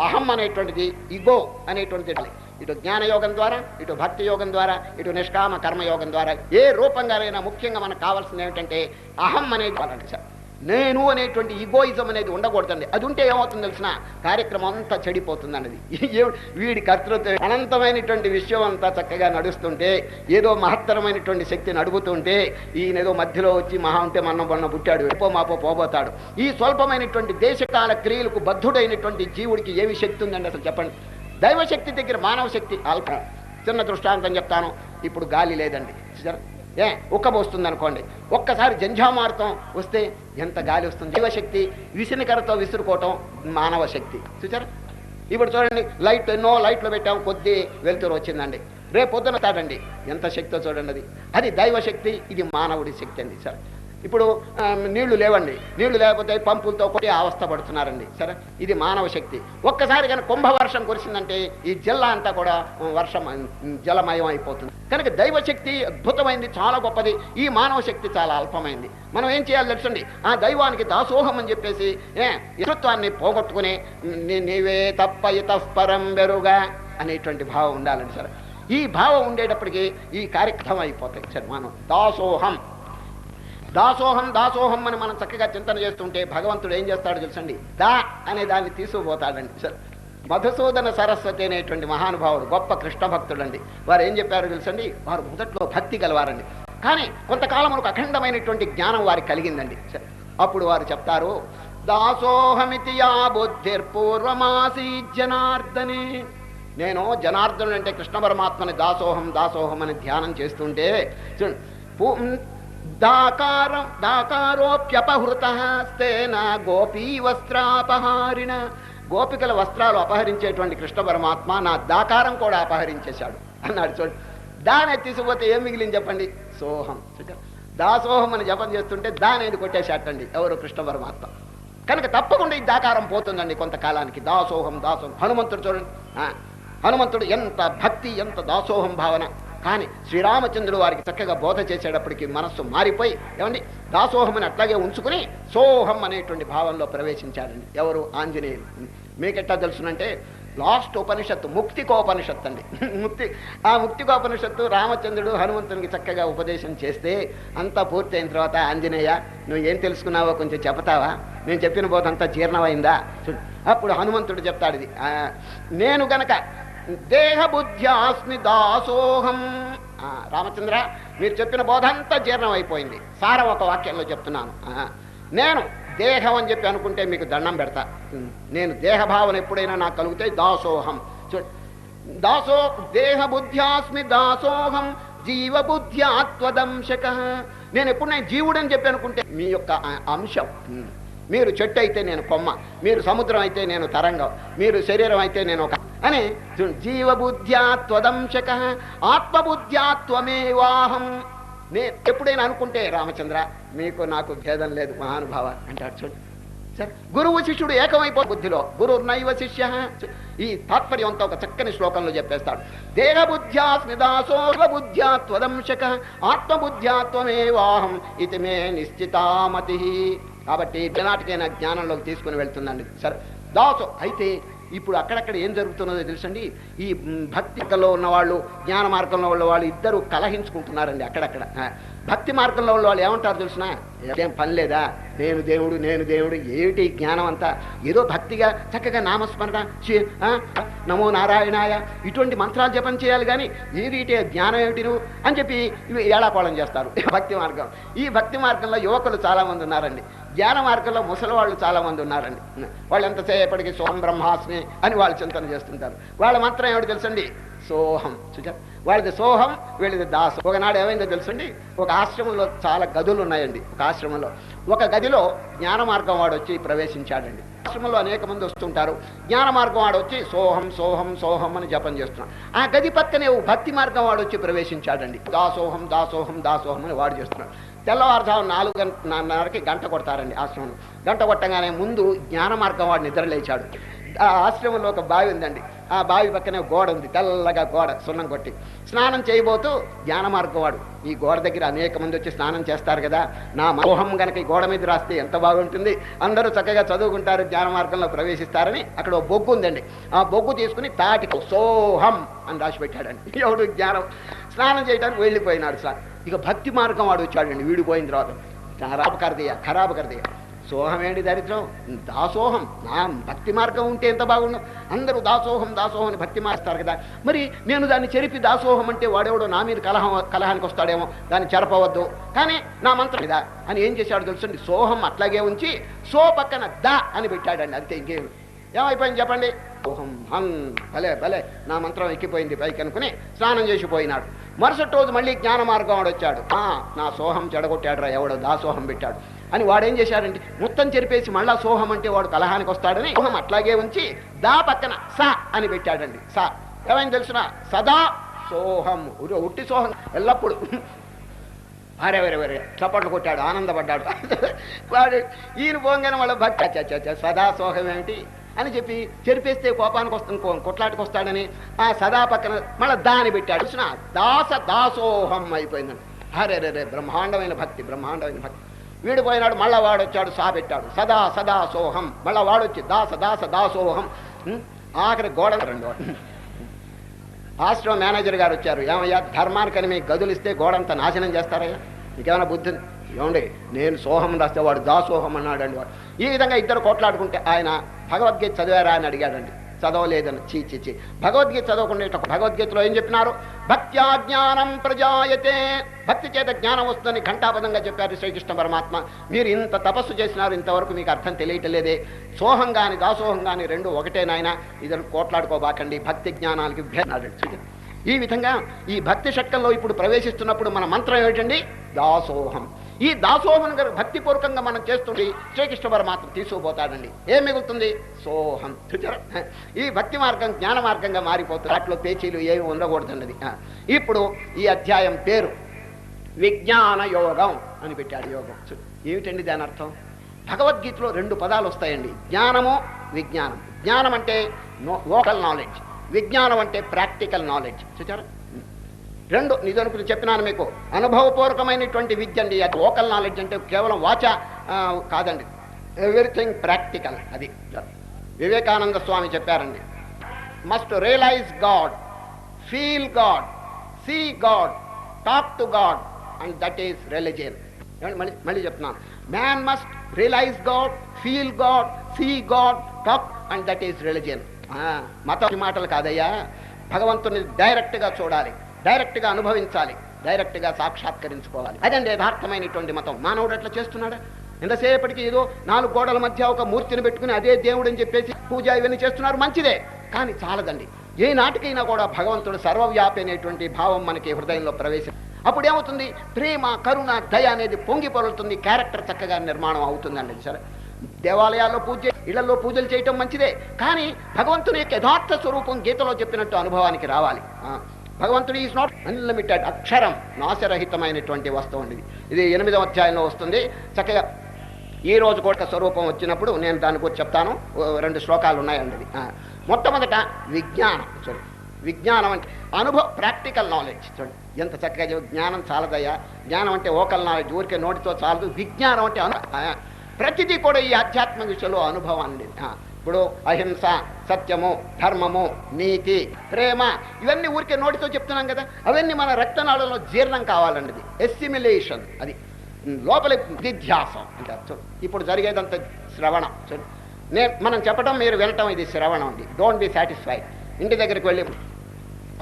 అహం అనేటువంటిది, ఇగో అనేటువంటిది ఇటు జ్ఞానయోగం ద్వారా, ఇటు భక్తి యోగం ద్వారా, ఇటు నిష్కామ కర్మయోగం ద్వారా ఏ రూపంగానైనా ముఖ్యంగా మనకు కావాల్సింది ఏమిటంటే అహం అనేది వాళ్ళండి. సార్, నేను అనేటువంటి ఈగోయిజం అనేది ఉండకూడదండి. అది ఉంటే ఏమవుతుంది తెలిసిన, కార్యక్రమం అంతా చెడిపోతుంది అన్నది. వీడి కర్తృత్వం అనంతమైనటువంటి విషయం అంతా చక్కగా నడుస్తుంటే, ఏదో మహత్తరమైనటువంటి శక్తి నడుపుతుంటే, ఈయనేదో మధ్యలో వచ్చి మహా ఉంటే మన్న పుట్టాడు, ఎప్పో మాపో పోబోతాడు. ఈ స్వల్పమైనటువంటి దేశకాల క్రియలకు బద్ధుడైనటువంటి జీవుడికి ఏమి శక్తి ఉందండి అసలు చెప్పండి? దైవశక్తి దగ్గర మానవ శక్తి అల్పం. చిన్న దృష్టాంతం చెప్తాను. ఇప్పుడు గాలి లేదండి, ఉక్కబోస్తుంది అనుకోండి. ఒక్కసారి జంఝామార్తం వస్తే ఎంత గాలి వస్తుంది. దైవశక్తి విసినికరతో విసురుకోవటం మానవ శక్తి. చూసారా? ఇప్పుడు చూడండి, ఎన్నో లైట్లు పెట్టాము, కొద్ది వెలుతురు వచ్చిందండి. రేపు పొద్దున తాడండి, ఎంత శక్తో చూడండి. అది దైవశక్తి, ఇది మానవుడి శక్తి అండి. సరే, ఇప్పుడు నీళ్లు లేవండి, నీళ్లు లేకపోతే పంపులతో కొట్టి అవస్థ పడుతున్నారండి. సరే, ఇది మానవ శక్తి. ఒక్కసారి కానీ కుంభవర్షం కురిసిందంటే ఈ జిల్లా అంతా కూడా వర్షం జలమయం అయిపోతుంది. కనుక దైవశక్తి అద్భుతమైంది, చాలా గొప్పది. ఈ మానవ శక్తి చాలా అల్పమైంది. మనం ఏం చేయాలి తెలుసండి? ఆ దైవానికి దాసోహం అని చెప్పేసి ఇతృత్వాన్ని పోగొట్టుకుని నీవే తప్ప ఇతఃపరం వెరుగా అనేటువంటి భావం ఉండాలండి. సరే, ఈ భావం ఉండేటప్పటికీ ఈ కార్యక్రమం అయిపోతాయి. సరే, మనం దాసోహం దాసోహం అని మనం చక్కగా చింతన చేస్తుంటే భగవంతుడు ఏం చేస్తాడు తెలుసండి? దా అనే దాన్ని తీసుకుపోతాడండి. సరే, మధుసూదన సరస్వతి అనేటువంటి మహానుభావుడు, గొప్ప కృష్ణ భక్తుడండి. వారు ఏం చెప్పారు తెలుసండి? వారు మొదట్లో భక్తి గలవారండి, కానీ కొంతకాలమునకు అఖండమైనటువంటి జ్ఞానం వారికి కలిగిందండి. సరే, అప్పుడు వారు చెప్తారు, దాసోహమితి యా బుద్ధిర్పూర్వమాసీ జనార్దనే. నేను జనార్దనుడు అంటే కృష్ణ పరమాత్మని దాసోహం అని ధ్యానం చేస్తుంటే దాకారోప్యపహృతస్తేన గోపీ వస్త్రాపహారిణ. గోపికల వస్త్రాలు అపహరించేటువంటి కృష్ణ పరమాత్మ నా దాకారం కూడా అపహరించేశాడు అన్నాడు. చూడండి, దాన్ని తీసుకుపోతే ఏం మిగిలింది చెప్పండి? సోహం. దాసోహం అని జపం చేస్తుంటే దానేది కొట్టేశాటండి ఎవరు? కృష్ణ పరమాత్మ. కనుక తప్పకుండా ఈ దాకారం పోతుందండి కొంతకాలానికి. దాసోహం. హనుమంతుడు చూడండి, హనుమంతుడు ఎంత భక్తి, ఎంత దాసోహం భావన. కానీ శ్రీరామచంద్రుడు వారికి చక్కగా బోధ చేసేటప్పటికి మనస్సు మారిపోయి ఏమండి దాసోహమని అట్లాగే ఉంచుకుని సోహం అనేటువంటి భావంలో ప్రవేశించాడండి. ఎవరు? ఆంజనేయులు. మీకెట్టా తెలుసునంటే లాస్ట్ ఉపనిషత్తు ముక్తికోపనిషత్తు అండి. ఆ ముక్తికోపనిషత్తు రామచంద్రుడు హనుమంతునికి చక్కగా ఉపదేశం చేస్తే అంతా పూర్తయిన తర్వాత, ఆంజనేయ నువ్వు ఏం తెలుసుకున్నావో కొంచెం చెప్తావా, నేను చెప్పిన బోధ అంతా జీర్ణమైందా? అప్పుడు హనుమంతుడు చెప్తాడు ఇది, నేను గనక దేహబుద్ధ్యాస్మి దాసోహం. రామచంద్ర మీరు చెప్పిన బోధ అంతా జీర్ణమైపోయింది. సారం ఒక వాక్యంలో చెప్తున్నాను. నేను దేహం అని చెప్పి అనుకుంటే మీకు దండం పెడతా. నేను దేహభావన ఎప్పుడైనా నాకు కలిగితే దాసోహం. దాసో దేహబుద్ధ్యాస్మి దాసోహం జీవబుద్ధ్యాత్వదంశక. నేను ఎప్పుడైనా జీవుడని చెప్పి అనుకుంటే మీ యొక్క అంశం. మీరు చెట్టు అయితే నేను కొమ్మ, మీరు సముద్రం అయితే నేను తరంగం, మీరు శరీరం అయితే నేను ఒక అని జీవబుద్ధ్యాత్వదంశక ఆత్మబుద్ధ్యాత్వమేవాహం. నేను ఎప్పుడైనా అనుకుంటే రామచంద్ర మీకు నాకు భేదం లేదు మహానుభావ అంటాడు. చూడు సరే, గురువు శిష్యుడు ఏకమైపో బుద్ధిలో గురుర్నైవ శిష్య. ఈ తాత్పర్యంతో ఒక చక్కని శ్లోకంలో చెప్పేస్తాడు. దేహబుద్ధ్యాస్మి దాసోహబుద్ధ్యాత్వదంశక ఆత్మబుద్ధ్యాత్వమేవాహం ఇది మే నిశ్చితామతి. కాబట్టి నాటికైనా జ్ఞానంలోకి తీసుకుని వెళ్తుందండి. సరే దాసో అయితే ఇప్పుడు అక్కడక్కడ ఏం జరుగుతున్నదో తెలుసండి. ఈ భక్తి మార్గంలో ఉన్నవాళ్ళు, జ్ఞాన మార్గంలో ఉన్న వాళ్ళు ఇద్దరు కలహించుకుంటున్నారండి అక్కడక్కడ. భక్తి మార్గంలో ఉన్న వాళ్ళు ఏమంటారు తెలుసునా, ఏం పని లేదా, నేను దేవుడు నేను దేవుడు, ఏమిటి జ్ఞానం అంతా, ఏదో భక్తిగా చక్కగా నామస్మరణ నమో నారాయణాయ ఇటువంటి మంత్రాలు జపం చేయాలి, కానీ ఏమిటి జ్ఞానం ఏమిటి నువ్వు అని చెప్పి ఇవి ఏళాకోళం చేస్తారు భక్తి మార్గం. ఈ భక్తి మార్గంలో యువకులు చాలామంది ఉన్నారండి. జ్ఞాన మార్గంలో ముసలివాళ్ళు చాలామంది ఉన్నారండి. వాళ్ళు ఎంతసేపటికి సోహం బ్రహ్మాస్మి అని వాళ్ళు చింతన చేస్తుంటారు. వాళ్ళ మంత్రం ఏమిటి తెలుసండి, సోహం. చూచారు, వాళ్ళది సోహం, వీళ్ళది దాసం. ఒకనాడు ఏమైందో తెలుసండి, ఒక ఆశ్రమంలో చాలా గదులు ఉన్నాయండి. ఒక ఆశ్రమంలో ఒక గదిలో జ్ఞాన మార్గం వాడు వచ్చి ప్రవేశించాడండి. ఆశ్రమంలో అనేక మంది వస్తుంటారు. జ్ఞాన మార్గం వాడు వచ్చి సోహం సోహం సోహం అని జపం చేస్తున్నాడు. ఆ గది పక్కనే భక్తి మార్గం వాడు వచ్చి ప్రవేశించాడండి. దాసోహం దాసోహం దాసోహం అని వాడు చేస్తున్నాడు. తెల్లవారుజాము 4:30కి గంట కొడతారండి ఆశ్రమంలో. గంట కొట్టగానే ముందు జ్ఞాన మార్గం వాడు నిద్రలేచాడు. ఆ ఆశ్రమంలో ఒక బావి ఉందండి. ఆ బావి పక్కనే గోడ ఉంది, తెల్లగా గోడ సున్నం కొట్టి. స్నానం చేయబోతూ జ్ఞాన మార్గం వాడు ఈ గోడ దగ్గర అనేక మంది వచ్చి స్నానం చేస్తారు కదా, నా మోహం గనక ఈ గోడ మీద రాస్తే ఎంత బాగుంటుంది, అందరూ చక్కగా చదువుకుంటారు, జ్ఞాన మార్గంలో ప్రవేశిస్తారని అక్కడ ఒక బొగ్గు ఉందండి. ఆ బొగ్గు తీసుకుని తాటికి సోహం అని రాసి పెట్టాడండి. ఎవడు జ్ఞానం స్నానం చేయడానికి వెళ్ళిపోయినాడు సార్. ఇక భక్తి మార్గం వాడు వచ్చాడండి. వీడిపోయిన తర్వాత ఖరాబ్ కర్దియా సోహం ఏంటి దరిద్రం, దాసోహం. నా భక్తి మార్గం ఉంటే ఎంత బాగుండు, అందరూ దాసోహం దాసోహం అని భక్తి మారుస్తారు కదా. మరి నేను దాన్ని చెరిపి దాసోహం అంటే వాడేవాడో నా మీద కలహానికి వస్తాడేమో, దాన్ని చెరపవద్దు, కానీ నా మంత్రం ఇదా అని ఏం చేశాడు తెలుసండి, సోహం అట్లాగే ఉంచి సో పక్కన ద అని పెట్టాడండి. అంతే, ఇంకేం ఏమైపోయింది చెప్పండి. సోహం హం భలే భలే నా మంత్రం ఎక్కిపోయింది పైకి అనుకుని స్నానం చేసిపోయినాడు. మరుసటి రోజు మళ్ళీ జ్ఞాన మార్గం వాడు వచ్చాడు. నా సోహం చెడగొట్టాడు రా, ఎవడో దాసోహం పెట్టాడు అని వాడేం చేశాడంటే మొత్తం చెరిపేసి మళ్ళా సోహం అంటే వాడు కలహానికి వస్తాడని సోహం అట్లాగే ఉంచి దా పక్కన స అని పెట్టాడండి. స ఏమైంది తెలుసునా, సదా సోహం, ఉట్టి సోహం ఎల్లప్పుడు. అరే వరే వరే చప్పట్లు కొట్టాడు, ఆనందపడ్డాడు వాడు. ఈయన పోగానే వాళ్ళ భక్తి సదా సోహం ఏమిటి అని చెప్పి చెరిపేస్తే కోపానికి వస్తుంది, కొట్లాటికి వస్తాడని ఆ సదా పక్కన మళ్ళీ దాని పెట్టాడు. చూసిన దాస దాసోహం అయిపోయిందని. అరే రే బ్రహ్మాండమైన భక్తి, బ్రహ్మాండమైన భక్తి. వీడిపోయినాడు, మళ్ళా వాడు వచ్చాడు, సా పెట్టాడు, సదా సదా సోహం. మళ్ళా వాడొచ్చి దాస దాస దాసోహం. ఆఖరి గోడ రెండు. ఆశ్రమ మేనేజర్ గారు వచ్చారు. ఏమయ్యా, ధర్మానికని మీకు గదులు ఇస్తే గోడంతా నాశనం చేస్తారయ్యా, మీకేమైనా బుద్ధి ఏమండి, నేను సోహం రాస్తే వాడు దాసోహం అన్నాడండి. వాడు ఈ విధంగా ఇద్దరు కొట్లాడుకుంటే ఆయన భగవద్గీత చదివారా అని అడిగాడండి. చదవలేదని. చీ భగవద్గీత చదవకుండా భగవద్గీతలో ఏం చెప్పినారు, భక్త్యా జ్ఞానం ప్రజాయతే, భక్తి చేత జ్ఞానం వస్తుందని ఘంటాపదంగా చెప్పారు శ్రీకృష్ణ పరమాత్మ. మీరు ఇంత తపస్సు చేసినారు, ఇంతవరకు మీకు అర్థం తెలియటలేదే. సోహం గాని దాసోహం గాని రెండు ఒకటే నాయన, ఇద్దరు కోట్లాడుకోబాకండి, భక్తి జ్ఞానాలకి భేదాడు. ఈ విధంగా ఈ భక్తి షట్కంలో ఇప్పుడు ప్రవేశిస్తున్నప్పుడు మన మంత్రం ఏమిటండి, దాసోహం. ఈ దాసోహం గారు భక్తిపూర్వకంగా మనం చేస్తుంటే శ్రీకృష్ణ పరమాత్మ తీసుకుపోతాడండి. ఏం మిగులుతుంది, సోహం. ఈ భక్తి మార్గం జ్ఞాన మార్గంగా మారిపోతుంది. అట్లో పేచీలు ఏమి ఉండకూడదండి. ఇప్పుడు ఈ అధ్యాయం పేరు విజ్ఞాన యోగం అని పెట్టాడు. యోగం ఏమిటండి దాని అర్థం? భగవద్గీతలో 2 పదాలు వస్తాయండి, జ్ఞానము విజ్ఞానం. జ్ఞానం అంటే లోకల్ నాలెడ్జ్, విజ్ఞానం అంటే ప్రాక్టికల్ నాలెడ్జ్. చూచారా, రెండు నిజానికి చెప్పినాను మీకు, అనుభవపూర్వకమైనటువంటి విద్య అండి. అది లోకల్ నాలెడ్జ్ అంటే కేవలం వాచ కాదండి, ఎవ్రీథింగ్ ప్రాక్టికల్. అది వివేకానంద స్వామి చెప్పారండి, must realise God, feel God, see God, talk to God, and that is religion. మళ్ళీ చెప్తున్నాను, man must realise God, feel God, see God, talk, and that is religion. మతం మాటలు కాదయ్యా, భగవంతుని డైరెక్ట్గా చూడాలి, డైరెక్ట్గా అనుభవించాలి, డైరెక్ట్గా సాక్షాత్కరించుకోవాలి. అదండి యథార్థమైనటువంటి మతం. మానవుడు అట్లా చేస్తున్నాడా? ఎంతసేపటికి ఏదో 4 గోడల మధ్య ఒక మూర్తిని పెట్టుకుని అదే దేవుడు అని చెప్పేసి పూజ ఇవన్నీ చేస్తున్నారు, మంచిదే, కానీ చాలదండి. ఏ నాటికైనా కూడా భగవంతుడు సర్వవ్యాపి అనేటువంటి భావం మనకి హృదయంలో ప్రవేశం. అప్పుడు ఏమవుతుంది? ప్రేమ, కరుణ, దయ అనేది పొంగి పొరులుతుంది, క్యారెక్టర్ చక్కగా నిర్మాణం అవుతుందండి. సరే, దేవాలయాల్లో పూజ, ఇళ్లలో పూజలు చేయటం మంచిదే, కానీ భగవంతుని యొక్క యథార్థ స్వరూపం గీతలో చెప్పినట్టు అనుభవానికి రావాలి. భగవంతుడు ఈజ్ నాట్ అన్లిమిటెడ్, అక్షరం నాశరహితమైనటువంటి వస్తువు అండి. ఇది 8వ అధ్యాయంలో వస్తుంది. చక్కగా ఈ రోజు కూడా స్వరూపం వచ్చినప్పుడు నేను దాని గురించి చెప్తాను. 2 శ్లోకాలు ఉన్నాయండి. మొట్టమొదట విజ్ఞానం. చూడండి, విజ్ఞానం అంటే అనుభవం, ప్రాక్టికల్ నాలెడ్జ్. చూడండి ఎంత చక్కగా, జ్ఞానం చాలదయ్యా, జ్ఞానం అంటే ఓకల్ నాలెడ్జ్, ఊరికే నోటితో చాలదు. విజ్ఞానం అంటే ప్రతిదీ కూడా ఈ ఆధ్యాత్మిక విషయంలో అనుభవాన్ని. ఇప్పుడు అహింస, సత్యము, ధర్మము, నీతి, ప్రేమ, ఇవన్నీ ఊరికే నోటితో చెప్తున్నాం కదా, అవన్నీ మన రక్తనాళంలో జీర్ణం కావాలండి. ఇది ఎస్సిమిలేషన్, అది లోపల నిధ్యాసం అంటే అర్థం. ఇప్పుడు జరిగేదంతా శ్రవణం. మనం చెప్పడం, మీరు వినటం, ఇది శ్రవణం అండి. Don't be satisfied. ఇంటి దగ్గరికి వెళ్ళి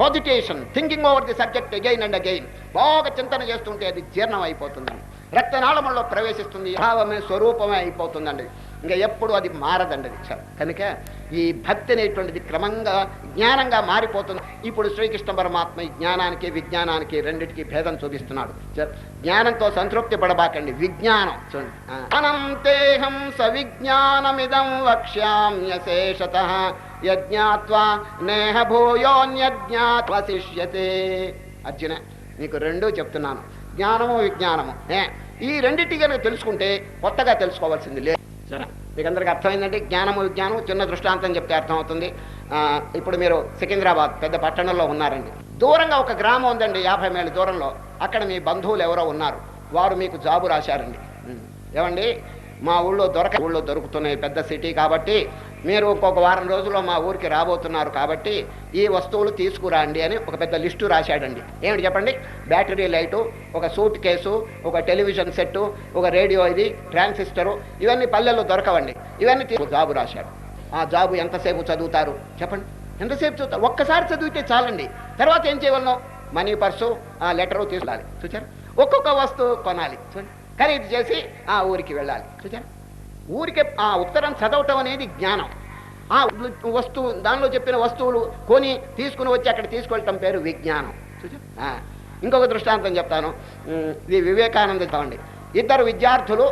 cogitation, thinking over the subject again and again, బాగా చింతన చేస్తుంటే అది జీర్ణం అయిపోతుందండి, రక్తనాళంలో ప్రవేశిస్తుంది, భావమే స్వరూపమే అయిపోతుందండి. ఇంకా ఎప్పుడు అది మారదండి. అది కనుక ఈ భక్తి అనేటువంటిది క్రమంగా జ్ఞానంగా మారిపోతుంది. ఇప్పుడు శ్రీకృష్ణ పరమాత్మ ఈ జ్ఞానానికి, విజ్ఞానానికి రెండింటికి భేదం చూపిస్తున్నాడు. జ్ఞానంతో సంతృప్తి పడబాకండి, విజ్ఞానం చూడండి. అనంతేహం సవిజ్ఞానమిదం వక్ష్యామ్యశేషతః యజ్ఞాత్వా నేహ భూయోన్యజ్ఞాత్వ శిష్యతే. అర్జున, నీకు 2 చెప్తున్నాను, జ్ఞానము, విజ్ఞానము. ఈ రెండింటి కనుక తెలుసుకుంటే కొత్తగా తెలుసుకోవాల్సింది లేదు. సరే, మీకు అందరికీ అర్థమైందండి. జ్ఞానము, విజ్ఞానం చిన్న దృష్టాంతం చెప్తే అర్థమవుతుంది. ఇప్పుడు మీరు సికింద్రాబాద్ పెద్ద పట్టణంలో ఉన్నారండి. దూరంగా ఒక గ్రామం ఉందండి, 50 మైళ్ళ దూరంలో. అక్కడ మీ బంధువులు ఎవరో ఉన్నారు, వారు మీకు జాబు రాశారండి. ఏమండి, మా ఊళ్ళో దొరుకుతున్నాయి, పెద్ద సిటీ కాబట్టి మీరు ఇంకొక వారం రోజుల్లో మా ఊరికి రాబోతున్నారు కాబట్టి ఈ వస్తువులు తీసుకురండి అని ఒక పెద్ద లిస్టు రాశాడండి. ఏమిటి చెప్పండి? బ్యాటరీ లైటు, ఒక సూట్ కేసు, ఒక టెలివిజన్ సెట్టు, ఒక రేడియో, ఇది ట్రాన్సిస్టరు, ఇవన్నీ పల్లెల్లో దొరకవండి. ఇవన్నీ జాబు రాశాడు. ఆ జాబు ఎంతసేపు చదువుతారు చెప్పండి? ఎంతసేపు చదువుతారు? ఒక్కసారి చదివితే చాలండి. తర్వాత ఏం చేయవలను? మనీ పర్సు, ఆ లెటరు తీసుకెళ్ళాలి. చూచారు? ఒక్కొక్క వస్తువు కొనాలి, చూడండి, ఖరీదు చేసి ఆ ఊరికి వెళ్ళాలి. చూచారు? ఊరికే ఆ ఉత్తరం చదవటం అనేది జ్ఞానం. ఆ వస్తువు, దానిలో చెప్పిన వస్తువులు కొని తీసుకుని వచ్చి అక్కడ తీసుకెళ్ళటం పేరు విజ్ఞానం. చూచారు? ఇంకొక దృష్టాంతం చెప్తాను. ఇది వివేకానంద అండి. 2 విద్యార్థులు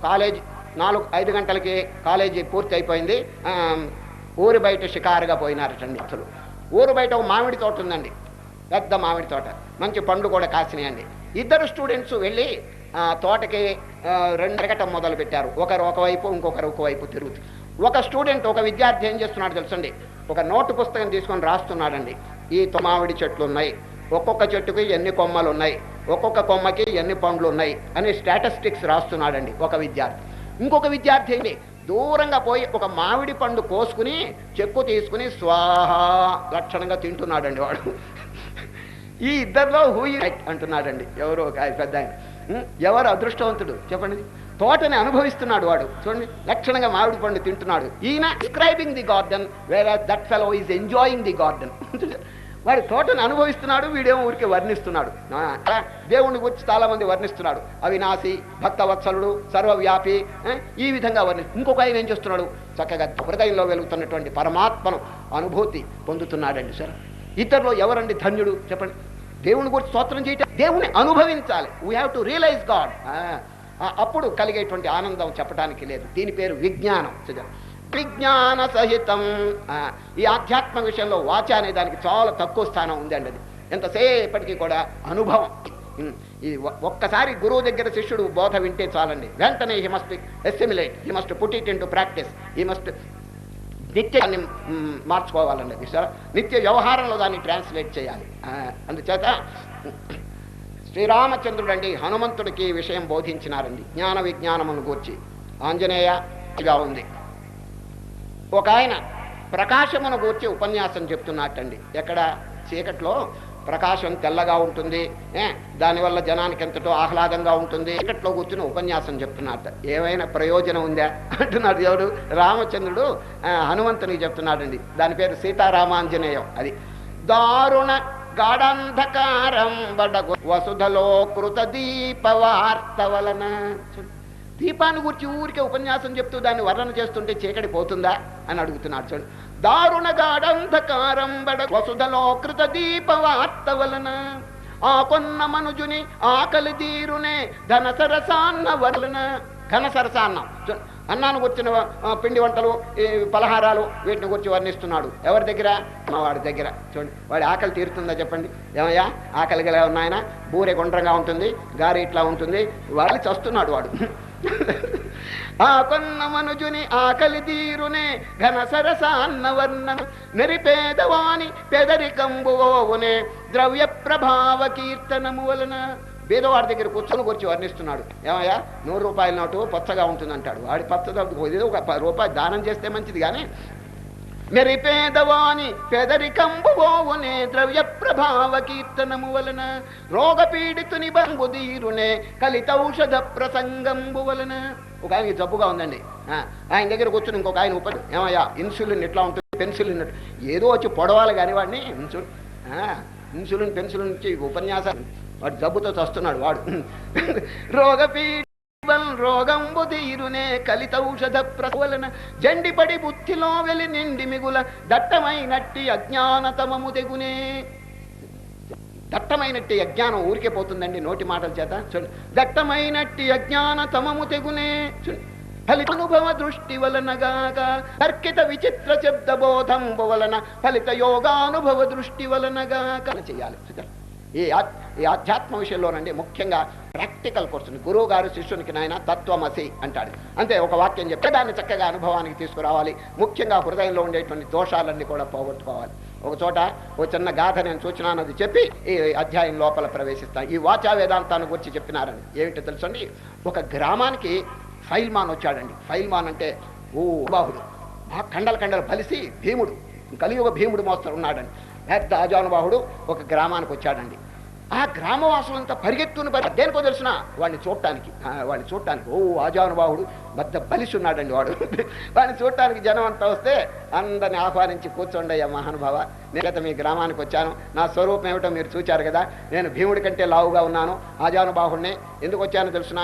కాలేజ్ 4-5 గంటలకి కాలేజీ పూర్తి అయిపోయింది. ఊరి బయట షికారుగా పోయినారటండి. అసలు ఊరు బయట ఒక మామిడి తోట ఉందండి, పెద్ద మామిడి తోట, మంచి పండ్లు కూడా కాసినాయండి. 2 స్టూడెంట్స్ వెళ్ళి తోటకి 2 తిరగటం మొదలు పెట్టారు. ఒకరు ఒకవైపు, ఇంకొకరు ఒకవైపు తిరుగుతూ. ఒక స్టూడెంట్, ఒక విద్యార్థి ఏం చేస్తున్నాడు తెలుసండి? ఒక నోటు పుస్తకం తీసుకొని రాస్తున్నాడండి. ఈ మామిడి చెట్లు ఉన్నాయి, ఒక్కొక్క చెట్టుకి ఎన్ని కొమ్మలు ఉన్నాయి, ఒక్కొక్క కొమ్మకి ఎన్ని పండ్లు ఉన్నాయి అని స్టాటిస్టిక్స్ రాస్తున్నాడండి ఒక విద్యార్థి. ఇంకొక విద్యార్థి ఏంటి, దూరంగా పోయి ఒక మామిడి పండు కోసుకుని చెక్కు తీసుకుని స్వాహా లక్షణంగా తింటున్నాడండి వాడు. ఈ ఇద్దరిలో హూయి అంటున్నాడండి ఎవరో పెద్ద ఆయన. ఎవరు అదృష్టవంతుడు చెప్పండి? తోటని అనుభవిస్తున్నాడు వాడు, చూడండి, లక్షణంగా మామిడి పండు తింటున్నాడు. ఈయన describing the garden, where that fellow is enjoying the garden. వాడి తోటని అనుభవిస్తున్నాడు, వీడేమో ఊరికి వర్ణిస్తున్నాడు. దేవుని గురించి చాలా మంది వర్ణిస్తున్నాడు. అవినాశి, భక్తవత్సలుడు, సర్వవ్యాపి, ఈ విధంగా ఇంకొక ఆయన ఏం చేస్తున్నాడు? చక్కగా హృదయంలో వెలుగుతున్నటువంటి పరమాత్మను అనుభూతి పొందుతున్నాడండి. సరే, ఇతరులో ఎవరండి ధన్యుడు చెప్పండి? దేవుని గురించి స్తోత్రం చేయటం, దేవుని అనుభవించాలి. We have to realise God. అప్పుడు కలిగేటువంటి ఆనందం చెప్పడానికి లేదు. దీని పేరు విజ్ఞానం. విజ్ఞాన సహితం. ఈ ఆధ్యాత్మ విషయంలో వాచ అనే దానికి చాలా తక్కువ స్థానం ఉందండి. అది ఎంతసేపటికి కూడా అనుభవం. ఇది ఒక్కసారి గురువు దగ్గర శిష్యుడు బోధ వింటే చాలండి, వెంటనే he must assimilate, he must put it into practice, he must నిత్యాన్ని మార్చుకోవాలండి. నిత్య వ్యవహారంలో దాన్ని ట్రాన్స్లేట్ చేయాలి. అందుచేత శ్రీరామచంద్రుడు అండి హనుమంతుడికి ఈ విషయం బోధించినారండి, జ్ఞాన విజ్ఞానమును గూర్చి. ఆంజనేయగా ఉంది. ఒక ఆయన ప్రకాశమును గూర్చి ఉపన్యాసం చెప్తున్నట్టండి. ఎక్కడ? చీకట్లో ప్రకాశం తెల్లగా ఉంటుంది, దానివల్ల జనానికి ఎంతటో ఆహ్లాదంగా ఉంటుంది. చీకట్లో కూర్చుని ఉపన్యాసం చెప్తున్నట్ట. ఏమైనా ప్రయోజనం ఉందా అంటున్నాడు ఎవరు? రామచంద్రుడు హనుమంతునికి చెప్తున్నాడండి. దాని పేరు సీతారామాంజనేయం. అది దారుణ గాఢంధకారం బడగు వసుధలో కృత దీపవార్త వలన. దీపాన్ని గురించి ఊరికే ఉపన్యాసం చెప్తూ దాన్ని వర్ణన చేస్తుంటే చీకటి పోతుందా అని అడుగుతున్నాడు. చూడు, దారుణ గాఢంధకారం బడ వసుధలో కృత దీపవార్త వలన ఆ కొన్న మనుజుని ఆకలి తీరునే ధన సరసాన్న వలన. ఘన సరసాన్నం, అన్నాన్ని గుర్చిన పిండి వంటలు, ఈ పలహారాలు, వీటిని గురించి వర్ణిస్తున్నాడు. ఎవరి దగ్గర? మా వాడి దగ్గర. చూడండి, వాడి ఆకలి తీరుతుందా చెప్పండి? ఏమయ్యా ఆకలి గల ఉన్నాయన, బూరె గుండ్రంగా ఉంటుంది, గారి ఇట్లా ఉంటుంది, వాళ్ళు చస్తున్నాడు వాడు. ఆ కొన్న మనుజుని ఆకలి తీరునే ఘన సరసాన్న వర్ణన నిరిపేదవాని పెదరికంబువోవునే ద్రవ్య ప్రభావ కీర్తనము వలన. బీదవాడి దగ్గర కూర్చొని గురించి వర్ణిస్తున్నాడు. ఏమయ్యా 100 రూపాయల నోటు పచ్చగా ఉంటుందంటాడు. వాడి పచ్చ ఏదో 1 రూపాయి దానం చేస్తే మంచిది కానీ మెరిపేదవాని పెదరికంబువోవునే ద్రవ్య ప్రభావ కీర్తనము వలన రోగ పీడితుని బంగుదీరునే కలితౌషధ ప్రసంగంబు వలన. ఒక ఆయనకి జబ్బుగా ఉందండి, ఆయన దగ్గర కూర్చొని ఇంకొక ఆయన ఏమయ్యా ఇన్సులిన్ ఎట్లా ఉంటుంది, పెన్సిలిన్ ఏదో వచ్చి పొడవాలి కానీ వాడిని ఇన్సులిన్ పెన్సిలిన్ నుంచి ఉపన్యాసం. వాడు జబ్బుతో చస్తున్నాడు వాడు. రోగంబు తీరునే కలితౌషధ ప్రవలన జండిపడి బుద్ధిలో వెలి నిండి మిగుల దట్టమైనట్టి అజ్ఞానతమము తెగునే. దట్టమైనట్టి అజ్ఞానం ఊరికే పోతుందండి నోటి మాటల చేత. చూడండి, దట్టమైనట్టి అజ్ఞానతమము తెగునే. ఫలితానుభవ దృష్టి వలనగాక తర్కిత విచిత్ర శబ్ద బోధంబు వలన ఫలిత యోగానుభవ దృష్టి వలనగాక చెయ్యాలి. ఈ ఆధ్యాత్మ విషయంలోనండి ముఖ్యంగా ప్రాక్టికల్ కోర్సు. గురువు గారు శిష్యునికి నాయన తత్వమసి అంటాడు, అంతే ఒక వాక్యం చెప్తే దాన్ని చక్కగా అనుభవానికి తీసుకురావాలి. ముఖ్యంగా హృదయంలో ఉండేటువంటి దోషాలన్నీ కూడా పోగొట్టుకోవాలి. ఒక చోట ఒక చిన్న గాథ నేను సూచనది చెప్పి ఈ అధ్యాయం లోపల ప్రవేశిస్తాను. ఈ వాచా వేదాంతాన్ని గురించి చెప్పినారని ఏమిటో తెలుసండి. ఒక గ్రామానికి ఫైల్మాన్ వచ్చాడండి. ఫైల్మాన్ అంటే బాహుడు, కండలు బలిసి భీముడు, కలియుగ భీముడు మోస్తరు ఉన్నాడండి. పెద్ద ఆజానుబాహుడు ఒక గ్రామానికి వచ్చాడండి. ఆ గ్రామవాసులంతా పరిగెత్తుని దేనికో తెలుసిన వాడిని చూడటానికి. ఆజానుబాహుడు పెద్ద బలిసి ఉన్నాడండి వాడు. వాడిని చూడటానికి జనం అంతా వస్తే అందరిని ఆహ్వానించి కూర్చోండి అయ్యా మహానుభావ, నేను మీ గ్రామానికి వచ్చాను, నా స్వరూపం ఏమిటో మీరు చూచారు కదా, నేను భీముడి కంటే లావుగా ఉన్నాను, ఆజానుబాహుడిని. ఎందుకు వచ్చానో తెలుసునా?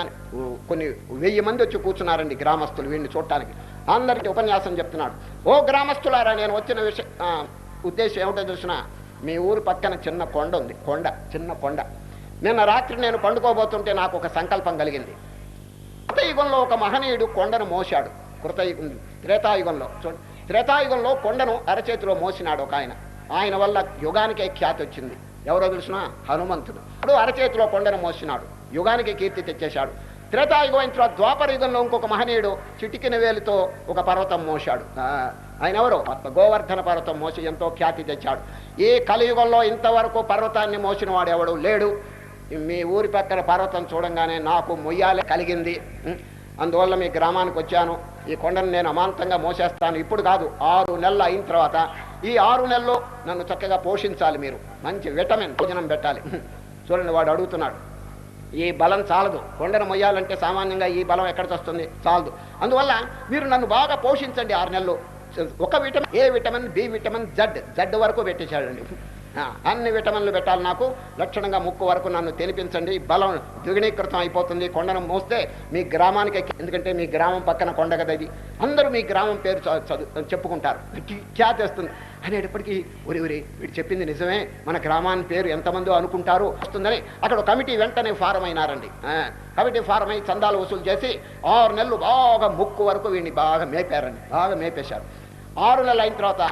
కొన్ని 1000 మంది వచ్చి కూర్చున్నారండి గ్రామస్తులు వీడిని చూడటానికి. అందరికీ ఉపన్యాసం చెప్తున్నాడు. ఓ గ్రామస్తులారా, నేను వచ్చిన ఉద్దేశం ఏమిటో తెలుసిన? మీ ఊరు పక్కన చిన్న కొండ ఉంది, చిన్న కొండ. నిన్న రాత్రి నేను పండుకోబోతుంటే నాకు ఒక సంకల్పం కలిగింది. కృతయుగంలో ఒక మహనీయుడు కొండను మోసాడు. త్రేతాయుగంలో త్రేతాయుగంలో కొండను అరచేతిలో మోసినాడు ఒక ఆయన. ఆయన వల్ల యుగానికే ఖ్యాతి వచ్చింది. ఎవరో తెలుసిన? హనుమంతుడు. అరచేతిలో కొండను మోసినాడు, యుగానికి కీర్తి తెచ్చేశాడు. త్రేతాయుగం అయిన తర్వాత ద్వాపర యుగంలో ఇంకొక మహనీయుడు చిటికిన వేలుతో ఒక పర్వతం మోసాడు. ఆయన ఎవరు? గోవర్ధన పర్వతం మోసి ఎంతో ఖ్యాతి తెచ్చాడు. ఈ కలియుగంలో ఇంతవరకు పర్వతాన్ని మోసిన వాడు ఎవడు లేడు. మీ ఊరి పక్కన పర్వతం చూడంగానే నాకు మొయ్యాలే కలిగింది. అందువల్ల మీ గ్రామానికి వచ్చాను. ఈ కొండను నేను అమాంతంగా మోసేస్తాను. ఇప్పుడు కాదు, 6 నెలలు అయిన తర్వాత. ఈ 6 నెలల్లో నన్ను చక్కగా పోషించాలి. మీరు మంచి విటమిన్ భోజనం పెట్టాలి. చూడండి, వాడు అడుగుతున్నాడు. ఈ బలం చాలదు, కొండను మొయ్యాలంటే సామాన్యంగా ఈ బలం ఎక్కడికి వస్తుంది? చాలదు. అందువల్ల మీరు నన్ను బాగా పోషించండి 6 నెలలు. ఒక vitamin, A vitamin, B vitamin, Z వరకు పెట్టేశాడండి. అన్ని విటమిన్లు పెట్టాలి నాకు. లక్షణంగా ముక్కు వరకు నన్ను తెలిపించండి. బలం ద్విగుణీకృతం అయిపోతుంది కొండను మోస్తే మీ గ్రామానికి. ఎందుకంటే మీ గ్రామం పక్కన కొండ కదా ఇది. అందరూ మీ గ్రామం పేరు చెప్పుకుంటారు, ఖ్యాతి వస్తుంది అనేటప్పటికీ ఒరి వీడు చెప్పింది నిజమే, మన గ్రామాన్ని పేరు ఎంతమందో అనుకుంటారు వస్తుందని అక్కడ కమిటీ వెంటనే ఫారం అయినారండి. కమిటీ ఫారం అయి చందాలు వసూలు చేసి 6 నెలలు బాగా ముక్కు వరకు వీడిని బాగా మేపారండి, బాగా మేపేశారు. 6 నెలలు అయిన తర్వాత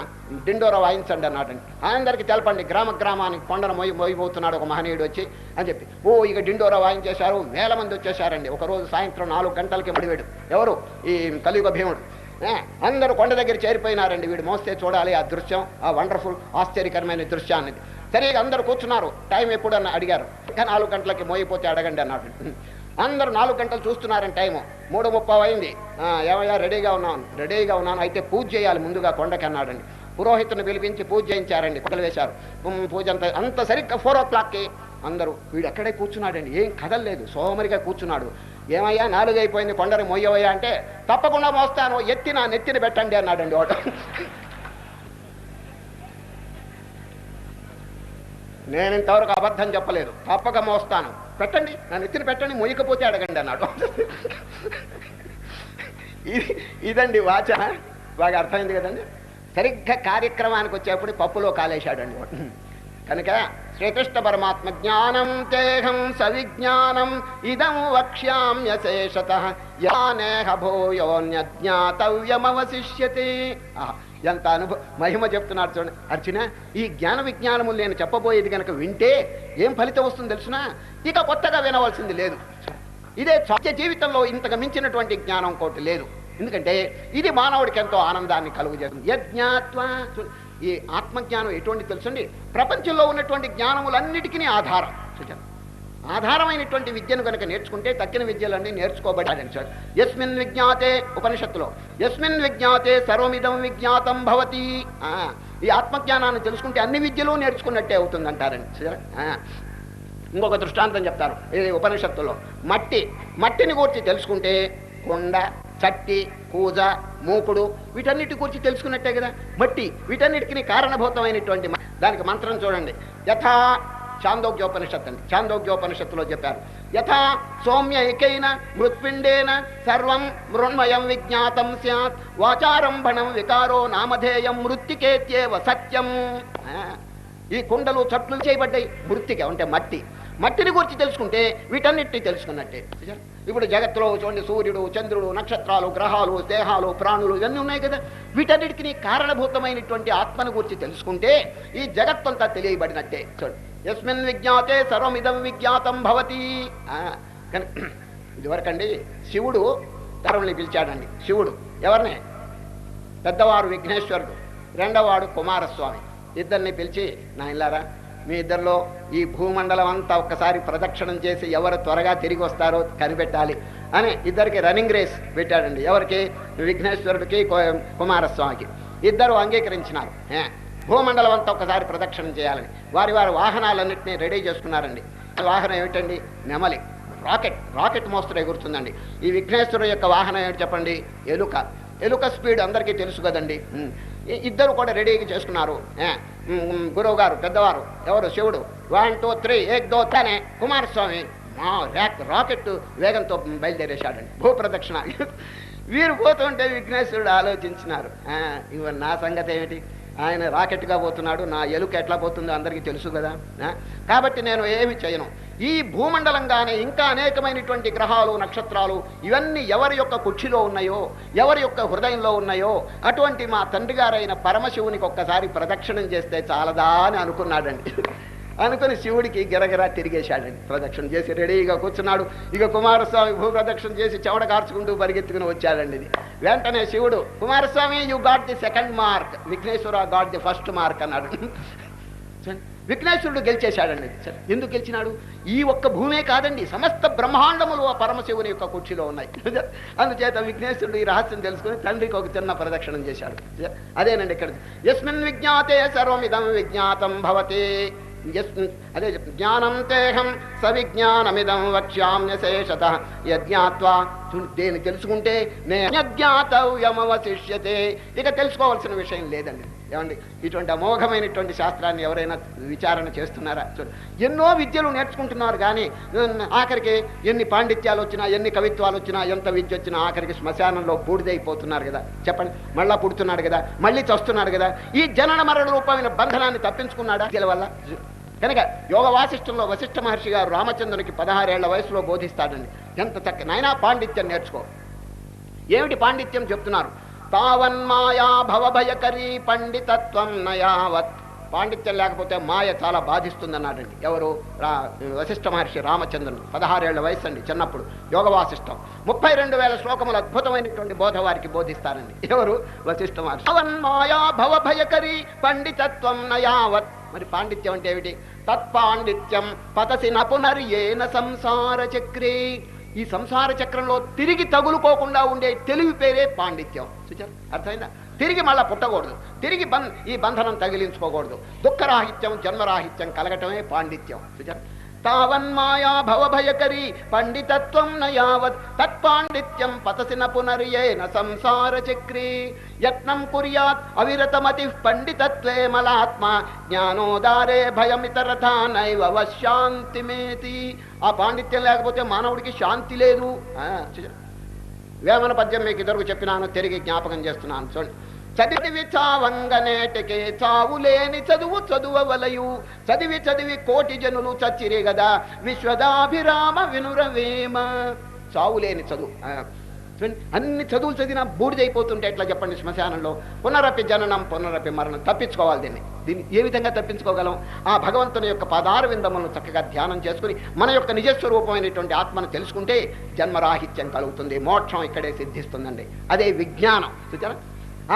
డిండోరా వాయించండి అన్నాడండి. అందరికీ తెలపండి, గ్రామానికి కొండను మోయిపోతున్నాడు ఒక మహనీయుడు వచ్చి అని చెప్పి. ఇక డిండోరా వాయించేశారు. 1000 మంది వచ్చేసారండి. ఒకరోజు సాయంత్రం 4 గంటలకి మడివేడు ఎవరు? ఈ కలియుగ భీముడు. అందరూ కొండ దగ్గర చేరిపోయినారండి. వీడు మోస్తే చూడాలి ఆ దృశ్యం, ఆ వండర్ఫుల్ ఆశ్చర్యకరమైన దృశ్యాన్ని. సరే అందరు కూర్చున్నారు. టైం ఎప్పుడన్నా అడిగారు. ఇంకా 4 గంటలకి మోయిపోతే అడగండి అన్నాడు. అందరూ 4 గంటలు చూస్తున్నారని టైము 3:30 అయింది. ఏమయ్యా రెడీగా ఉన్నాను, అయితే పూజ చేయాలి ముందుగా కొండకి అన్నాడండి. పురోహితుని పిలిపించి పూజ చేయించారండి. పక్కలు వేశారు. పూజ అంత సరిగ్గా 4 o'clockకి అందరూ వీడు ఎక్కడే కూర్చున్నాడండి, ఏం కదలలేదు, సోమరిగా కూర్చున్నాడు. ఏమయ్యా 4 అయిపోయింది, కొండని మొయ్యవయ్యా అంటే తప్పకుండా మోస్తాను, ఎత్తి నా నెత్తిని పెట్టండి అన్నాడండి వాడు. నేను ఇంతవరకు అబద్ధం చెప్పలేదు, తప్పక మోస్తాను, పెట్టండి నా నెత్తిని పెట్టండి, మొయ్యకపోతే అడగండి అన్నాడు. ఇదండి వాచ. బాగా అర్థమైంది కదండి. సరిగ్గా కార్యక్రమానికి వచ్చేప్పుడు పప్పులో కాలేశాడండి వాడు. కనుక శ్రీకృష్ణ పరమాత్మ జ్ఞానం తేహం సవిజ్ఞానం ఇదం వక్ష్యామ్యశేషతః యానేహ భూయోన్యజ్ఞాతవ్యమవశిష్యతే. ఎంత మహిమ చెప్తున్నాడు చూడండి. అర్జున, ఈ జ్ఞాన విజ్ఞానములు నేను చెప్పబోయేది కనుక వింటే ఏం ఫలితం వస్తుంది తెలుసునా? ఇక కొత్తగా వినవలసింది లేదు. ఇదే సత్య జీవితంలో ఇంతకు మించినటువంటి జ్ఞానం కోటి లేదు. ఎందుకంటే ఇది మానవుడికి ఎంతో ఆనందాన్ని కలుగు చేస్తుంది. యజ్ఞాత్వ, ఈ ఆత్మజ్ఞానం ఎటువంటి తెలుసండి, ప్రపంచంలో ఉన్నటువంటి జ్ఞానములన్నిటికీ ఆధారం. ఆధారమైనటువంటి విద్యను కనుక నేర్చుకుంటే తక్కిన విద్యలన్నీ నేర్చుకోబడ్డాడని సార్. యస్మిన్ విజ్ఞాతే, ఉపనిషత్తులో యస్మిన్ విజ్ఞాతే సర్వమిదం విజ్ఞాతం భవతి. ఈ ఆత్మజ్ఞానాన్ని తెలుసుకుంటే అన్ని విద్యలు నేర్చుకున్నట్టే అవుతుంది అంటారండి. ఇంకొక దృష్టాంతం చెప్తారు ఇది ఉపనిషత్తులో. మట్టిని గురించి తెలుసుకుంటే కొండ, చట్టి, కూజ, మూకుడు వీటన్నిటి గురించి తెలుసుకున్నట్టే కదా మట్టి. వీటన్నిటికీ కారణభూతమైనటువంటి దానికి మంత్రం చూడండి. యథా చాందోగ్యోపనిషత్తు అండి. చాందోగ్యోపనిషత్తులో చెప్పారు, యథా సౌమ్యైకైన మృత్పిండేన సర్వం మృణ్మయం విజ్ఞాతం స్యాత్ వాచారంభణం వికారో నామధేయం మృత్తికేత్యేవ సత్యం. ఈ కుండలు చట్లు చేయబడ్డాయి మృత్తిక అంటే మట్టిని గురించి తెలుసుకుంటే వీటన్నిటిని తెలుసుకున్నట్టే. ఇప్పుడు జగత్తులో చూడండి, సూర్యుడు, చంద్రుడు, నక్షత్రాలు, గ్రహాలు, దేహాలు, ప్రాణులు ఇవన్నీ ఉన్నాయి కదా. వీటన్నిటికీ కారణభూతమైనటువంటి ఆత్మను గురించి తెలుసుకుంటే ఈ జగత్తంతా తెలియబడినట్టే. చూడండి, యస్మిన్ విజ్ఞాతే సర్వమిదం విజ్ఞాతం భవతి. ఇదివరకండి శివుడు తరుణ్ణి పిలిచాడండి. శివుడు ఎవరిని? పెద్దవాడు విఘ్నేశ్వరుడు, రెండవవాడు కుమారస్వామి. ఇద్దరిని పిలిచి, నాయనలారా మీ ఇద్దరిలో ఈ భూమండలం అంతా ఒక్కసారి ప్రదక్షిణం చేసి ఎవరు త్వరగా తిరిగి వస్తారో కనిపెట్టాలి అని ఇద్దరికి రన్నింగ్ రేస్ పెట్టాడండి. ఎవరికి? విఘ్నేశ్వరుడికి, కుమారస్వామికి. ఇద్దరు అంగీకరించినారు. భూమండలం అంతా ఒక్కసారి ప్రదక్షిణం చేయాలని వారి వాహనాలన్నింటినీ రెడీ చేసుకున్నారండి. వాహనం ఏమిటండి? నెమలి. రాకెట్ మోస్తరు ఎగురుతుందండి. ఈ విఘ్నేశ్వరుడు యొక్క వాహనం ఏమిటి చెప్పండి? ఎలుక స్పీడ్ అందరికీ తెలుసు కదండి. ఇద్దరు కూడా రెడీగా చేసుకున్నారు. గురువు గారు పెద్దవారు ఎవరు? శివుడు. 1 2 3 1 2 3 కుమారస్వామి రాకెట్ వేగంతో బయలుదేరేశాడండి భూప్రదక్షిణ. వీరు పోతుంటే విఘ్నేశ్వరుడు ఆలోచించినారు, ఇవన్న నా సంగతి ఏమిటి? ఆయన రాకెట్గా పోతున్నాడు, నా ఎలుక ఎట్లా పోతుందో అందరికీ తెలుసు కదా. కాబట్టి నేను ఏమి చేయను. ఈ భూమండలంగానే ఇంకా అనేకమైనటువంటి గ్రహాలు, నక్షత్రాలు ఇవన్నీ ఎవరి యొక్క కుక్షిలో ఉన్నాయో, ఎవరి యొక్క హృదయంలో ఉన్నాయో అటువంటి మా తండ్రి గారైన పరమశివునికి ఒక్కసారి ప్రదక్షిణం చేస్తే చాలదా అని అనుకున్నాడండి. అనుకుని శివుడికి గిరగిరా తిరిగేశాడండి. ప్రదక్షిణ చేసి రెడీగా కూర్చున్నాడు. ఇక కుమారస్వామి భూప్రదక్షిణ చేసి చెవడ కార్చుకుంటూ పరిగెత్తుకుని వచ్చాడండి. ఇది వెంటనే శివుడు, Kumaraswamy you got the second mark, Vighneshwara got the first mark అన్నాడు. విఘ్నేశ్వరుడు గెలిచేశాడండి. ఎందుకు గెలిచినాడు? ఈ ఒక్క భూమే కాదండి, సమస్త బ్రహ్మాండములు ఆ పరమశివుని యొక్క కుర్చీలో ఉన్నాయి. అందుచేత విఘ్నేశ్వరుడు ఈ రహస్యం తెలుసుకుని తండ్రికి ఒక చిన్న ప్రదక్షిణం చేశాడు. అదేనండి ఇక్కడ యస్మిన్ విజ్ఞాతే సర్వమిదం విజ్ఞాతం భవతి. అదే జ్ఞానం తేహం సవిజ్ఞానమిదం వక్ష్యామ్యశేషతః యజ్ఞాత్వా. దేని తెలుసుకుంటే నేజ్ఞాతవ్యమవశిష్యతే. ఇక తెలుసుకోవాల్సిన విషయం లేదండి. ఏమండి, ఇటువంటి అమోఘమైనటువంటి శాస్త్రాన్ని ఎవరైనా విచారణ చేస్తున్నారా? చూడండి, ఎన్నో విద్యలు నేర్చుకుంటున్నారు కానీ ఆఖరికి ఎన్ని పాండిత్యాలు వచ్చినా, ఎన్ని కవిత్వాలు వచ్చినా, ఎంత విద్య వచ్చినా ఆఖరికి శ్మశానంలో బూడిదైపోతున్నారు కదా. చెప్పండి, మళ్ళా పుడుతున్నాడు కదా, మళ్ళీ చస్తున్నాడు కదా. ఈ జనన మరణ రూపమైన బంధనాన్ని తప్పించుకున్నాడా వల్ల? కనుక యోగ వాసిష్టంలో వశిష్ఠ మహర్షి గారు రామచంద్రునికి 16 ఏళ్ల వయసులో బోధిస్తాడండి. ఎంత చక్క నాయనా పాండిత్యం నేర్చుకో. ఏమిటి పాండిత్యం చెప్తున్నారు? తావన్మాయా భవభయకరీ పండితత్వం నయావత్. పాండిత్యం లేకపోతే మాయ చాలా బాధిస్తుందన్నాడండి. ఎవరు? వశిష్ఠ మహర్షి రామచంద్రుని. 16 ఏళ్ల వయసు అండి, చిన్నప్పుడు. యోగ వాసిష్టం 32,000 శ్లోకములు అద్భుతమైనటువంటి బోధ వారికి బోధిస్తారండి. ఎవరు? వశిష్ఠ మహర్షి. తావన్మాయా భవభయకరీ పండితత్వం నయావత్ మరి పాండిత్యం అంటే ఏమిటి? తత్పాండిత్యం పతసిన పునర్యేన సంసార చక్రే. ఈ సంసార చక్రంలో తిరిగి తగులుకోకుండా ఉండే తెలివి పేరే పాండిత్యం. చూచారు, అర్థమైందా? తిరిగి మళ్ళా పుట్టకూడదు, తిరిగి ఈ బంధనం తగిలించుకోకూడదు. దుఃఖరాహిత్యం జన్మరాహిత్యం కలగటమే పాండిత్యం. చూచారు, తావన్మాయా భవభయకరీ పండితత్వం నయావత్ తత్పాండిత్యం పతసిన పునర్యేన సంసార చక్రే. యత్నం కుర్యాత్ అవిరతమతి పండితత్వే మలాత్మ జ్ఞానోదారే భయమితరథా నైవ వశాంతిమేతి. ఆ పాండిత్యం లేకపోతే మానవుడికి శాంతి లేదు. వేమన పద్యం మీకు ఇద్దరు చెప్పినాను, తిరిగి జ్ఞాపకం చేస్తున్నాను. చూడండి, చదివి చావంగనేటికే చావులేని చదువు చదువవలయు చదివి చదివి కోటి జనులు చచ్చిరే గదా విశ్వదాభిరామ వినురవేమ. చావులేని చదువు, అన్ని చదువులు చదివినా బూడిదైపోతుంటే ఎట్లా చెప్పండి? శ్మశానంలో పునరపి జననం పునరపి మరణం. తప్పించుకోవాలి దీన్ని ఏ విధంగా తప్పించుకోగలం? ఆ భగవంతుని యొక్క పాదార విందములను చక్కగా ధ్యానం చేసుకుని మన యొక్క నిజస్వరూపమైనటువంటి ఆత్మను తెలుసుకుంటే జన్మరాహిత్యం కలుగుతుంది, మోక్షం ఇక్కడే సిద్ధిస్తుందండి. అదే విజ్ఞానం. చూచారా,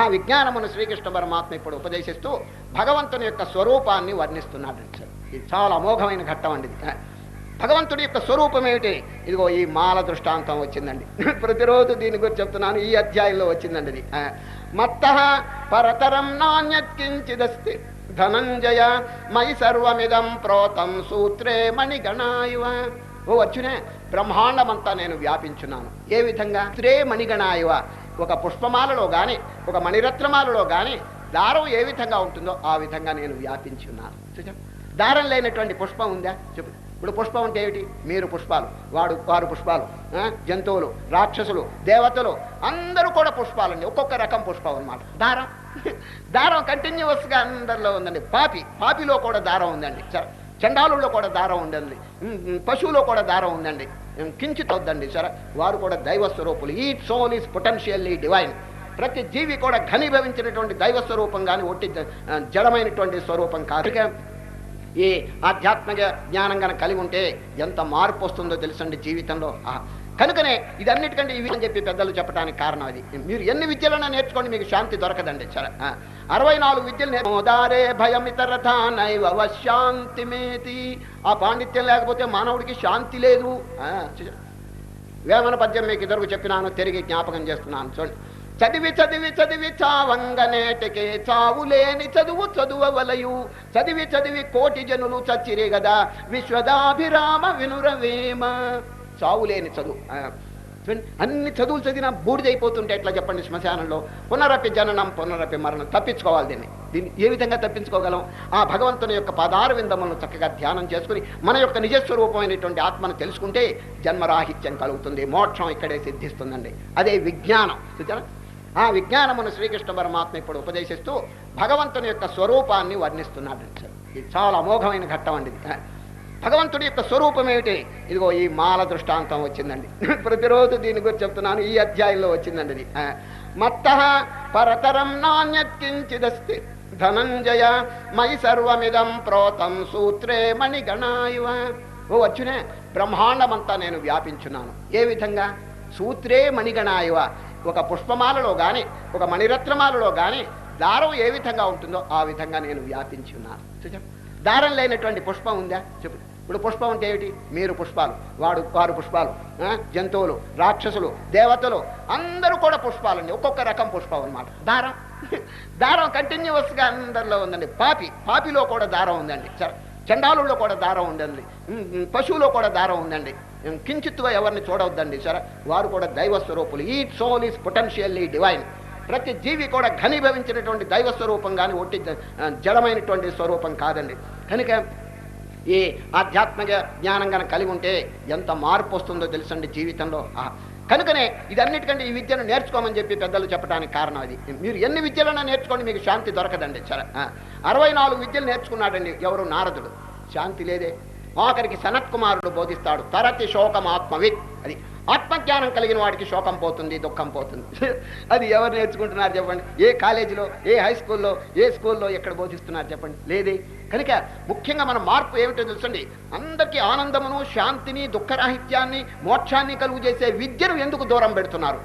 ఆ విజ్ఞానమును శ్రీకృష్ణ పరమాత్మ ఇప్పుడు ఉపదేశిస్తూ భగవంతుని యొక్క స్వరూపాన్ని వర్ణిస్తున్నాడు. ఇది చాలా అమోఘమైన ఘట్టం అండి. భగవంతుడి యొక్క స్వరూపం ఏమిటి? ఇదిగో ఈ మాల దృష్టాంతం వచ్చిందండి. ప్రతిరోజు దీని గురించి చెప్తున్నాను, ఈ అధ్యాయంలో వచ్చిందండి ఇది. మత్తః పరతరం నాణ్యత్కించిదస్తి ధనంజయ మయి సర్వమిదం ప్రోతం సూత్రే మణిగణాయువ. ఓ అర్జునే, బ్రహ్మాండమంతా నేను వ్యాపించున్నాను. ఏ విధంగా? సూత్రే మణిగణాయువ. ఒక పుష్పమాలలో గాని ఒక మణిరత్నమాలలో గాని దారం ఏ విధంగా ఉంటుందో ఆ విధంగా నేను వ్యాపించి ఉన్నాను. దారం లేనటువంటి పుష్పం ఉందా? చెప్పు. ఇప్పుడు పుష్పం అంటే ఏమిటి? మీరు పుష్పాలు, వారు పుష్పాలు, జంతువులు, రాక్షసులు, దేవతలు అందరూ కూడా పుష్పాలండి. ఒక్కొక్క రకం పుష్పం అన్నమాట. దారం కంటిన్యూస్గా అందరిలో ఉందండి. పాపిలో కూడా దారం ఉందండి. చండాలుల్లో కూడా దారం ఉందండి. పశువులో కూడా దారం ఉందండి. కించిత్ అవుద్దండి. సరే, వారు కూడా దైవ స్వరూపులు. ఈ సోల్ ఈజ్ పొటెన్షియల్లీ డివైన్. ప్రతి జీవి కూడా ఘనీభవించినటువంటి దైవ స్వరూపం కానీ ఒట్టి జడమైనటువంటి స్వరూపం కాదు. ఈ ఆధ్యాత్మిక జ్ఞానం కనుక కలిగి ఉంటే ఎంత మార్పు వస్తుందో తెలుసండి జీవితంలో. కనుకనే ఇదన్నిటికంటే ఇవి అని చెప్పి పెద్దలు చెప్పడానికి కారణం అది. మీరు ఎన్ని విద్యలైనా నేర్చుకోండి, మీకు శాంతి దొరకదండి. సరే, 64 విద్యలు నేర్చుకోదారే భయమితరథా నైవ వశాంతిమేతి. ఆ పాండిత్యం లేకపోతే మానవుడికి శాంతి లేదు. వేమన పద్యం మీకు ఇద్దరు చెప్పినాను, తిరిగి జ్ఞాపకం చేస్తున్నాను. చూడండి, చదివి చదివి చదివి చావంగనేటికే చావులేని చదువు చదువవలయు చదివి చదివి కోటి జనులు చచ్చిరే గదా విశ్వదాభిరామ వినురవేమ. చావులేని చదువు, అన్ని చదువులు చదివినా బూడిదైపోతుంటే ఎట్లా చెప్పండి? శ్మశానంలో పునరపి జననం పునరపి మరణం. తప్పించుకోవాలి దీన్ని ఏ విధంగా తప్పించుకోగలం? ఆ భగవంతుని యొక్క పాదార విందములను చక్కగా ధ్యానం చేసుకుని మన యొక్క నిజస్వరూపమైనటువంటి ఆత్మను తెలుసుకుంటే జన్మరాహిత్యం కలుగుతుంది, మోక్షం ఇక్కడే సిద్ధిస్తుందండి. అదే విజ్ఞానం. చూచారా, ఆ విజ్ఞానమును శ్రీకృష్ణ పరమాత్మ ఇప్పుడు ఉపదేశిస్తూ భగవంతుని యొక్క స్వరూపాన్ని వర్ణిస్తున్నాడు. ఇది చాలా అమోఘమైన ఘట్టం అండి. భగవంతుడి యొక్క స్వరూపం ఏమిటి? ఇదిగో ఈ మాల దృష్టాంతం వచ్చిందండి. ప్రతిరోజు దీని గురించి చెప్తున్నాను, ఈ అధ్యాయంలో వచ్చిందండి ఇది. మత్తః పరతరం నాణ్యత్కించిదస్తి ధనంజయ మయి సర్వమిదం ప్రోతం సూత్రే మణిగణాయువ. ఓ అర్జునే, బ్రహ్మాండమంతా నేను వ్యాపించున్నాను. ఏ విధంగా? సూత్రే మణిగణాయువ. ఒక పుష్పమాలలో గాని ఒక మణిరత్నమాలలో గాని దారం ఏ విధంగా ఉంటుందో ఆ విధంగా నేను వ్యాపించి ఉన్నాను. దారం లేనటువంటి పుష్పం ఉందా? చెప్పు. ఇప్పుడు పుష్పం అంటే ఏమిటి? మీరు పుష్పాలు, వారు పుష్పాలు, జంతువులు, రాక్షసులు, దేవతలు అందరూ కూడా పుష్పాలండి. ఒక్కొక్క రకం పుష్పం అన్నమాట. దారం కంటిన్యూస్గా అందరిలో ఉందండి. పాపిలో కూడా దారం ఉందండి. చండాలుల్లో కూడా దారం ఉందండి. పశువులో కూడా దారం ఉందండి. కించిత్తుగా ఎవరిని చూడవద్దండి. సరే, వారు కూడా దైవ స్వరూపులు. ఈ సోల్ ఈజ్ పొటెన్షియల్లీ డివైన్. ప్రతి జీవి కూడా ఘనీభవించినటువంటి దైవ స్వరూపం కానీ ఒట్టి జడమైనటువంటి స్వరూపం కాదండి. కనుక ఈ ఆధ్యాత్మిక జ్ఞానం కనుక కలిగి ఉంటే ఎంత మార్పు వస్తుందో తెలుసండి జీవితంలో. కనుకనే ఇదన్నిటికంటే ఈ విద్యను నేర్చుకోమని చెప్పి పెద్దలు చెప్పడానికి కారణం అది. మీరు ఎన్ని విద్యలైనా నేర్చుకోండి, మీకు శాంతి దొరకదండి. సరే, 64 విద్యలు నేర్చుకున్నాడండి ఎవరు? నారదుడు. శాంతి లేదే. ఆఖరికి సనత్ కుమారుడు బోధిస్తాడు, తరతి శోకం ఆత్మవిత్. అది ఆత్మజ్ఞానం కలిగిన వాడికి శోకం పోతుంది, దుఃఖం పోతుంది. అది ఎవరు నేర్చుకుంటున్నారు చెప్పండి? ఏ కాలేజీలో, ఏ హై స్కూల్లో, ఏ స్కూల్లో ఎక్కడ బోధిస్తున్నారు చెప్పండి? లేదే. కనుక ముఖ్యంగా మన మార్పు ఏమిటో తెలుసండి, అందరికీ ఆనందమును, శాంతిని, దుఃఖరాహిత్యాన్ని, మోక్షాన్ని కలుగు చేసే విద్యను ఎందుకు దూరం పెడుతున్నారు?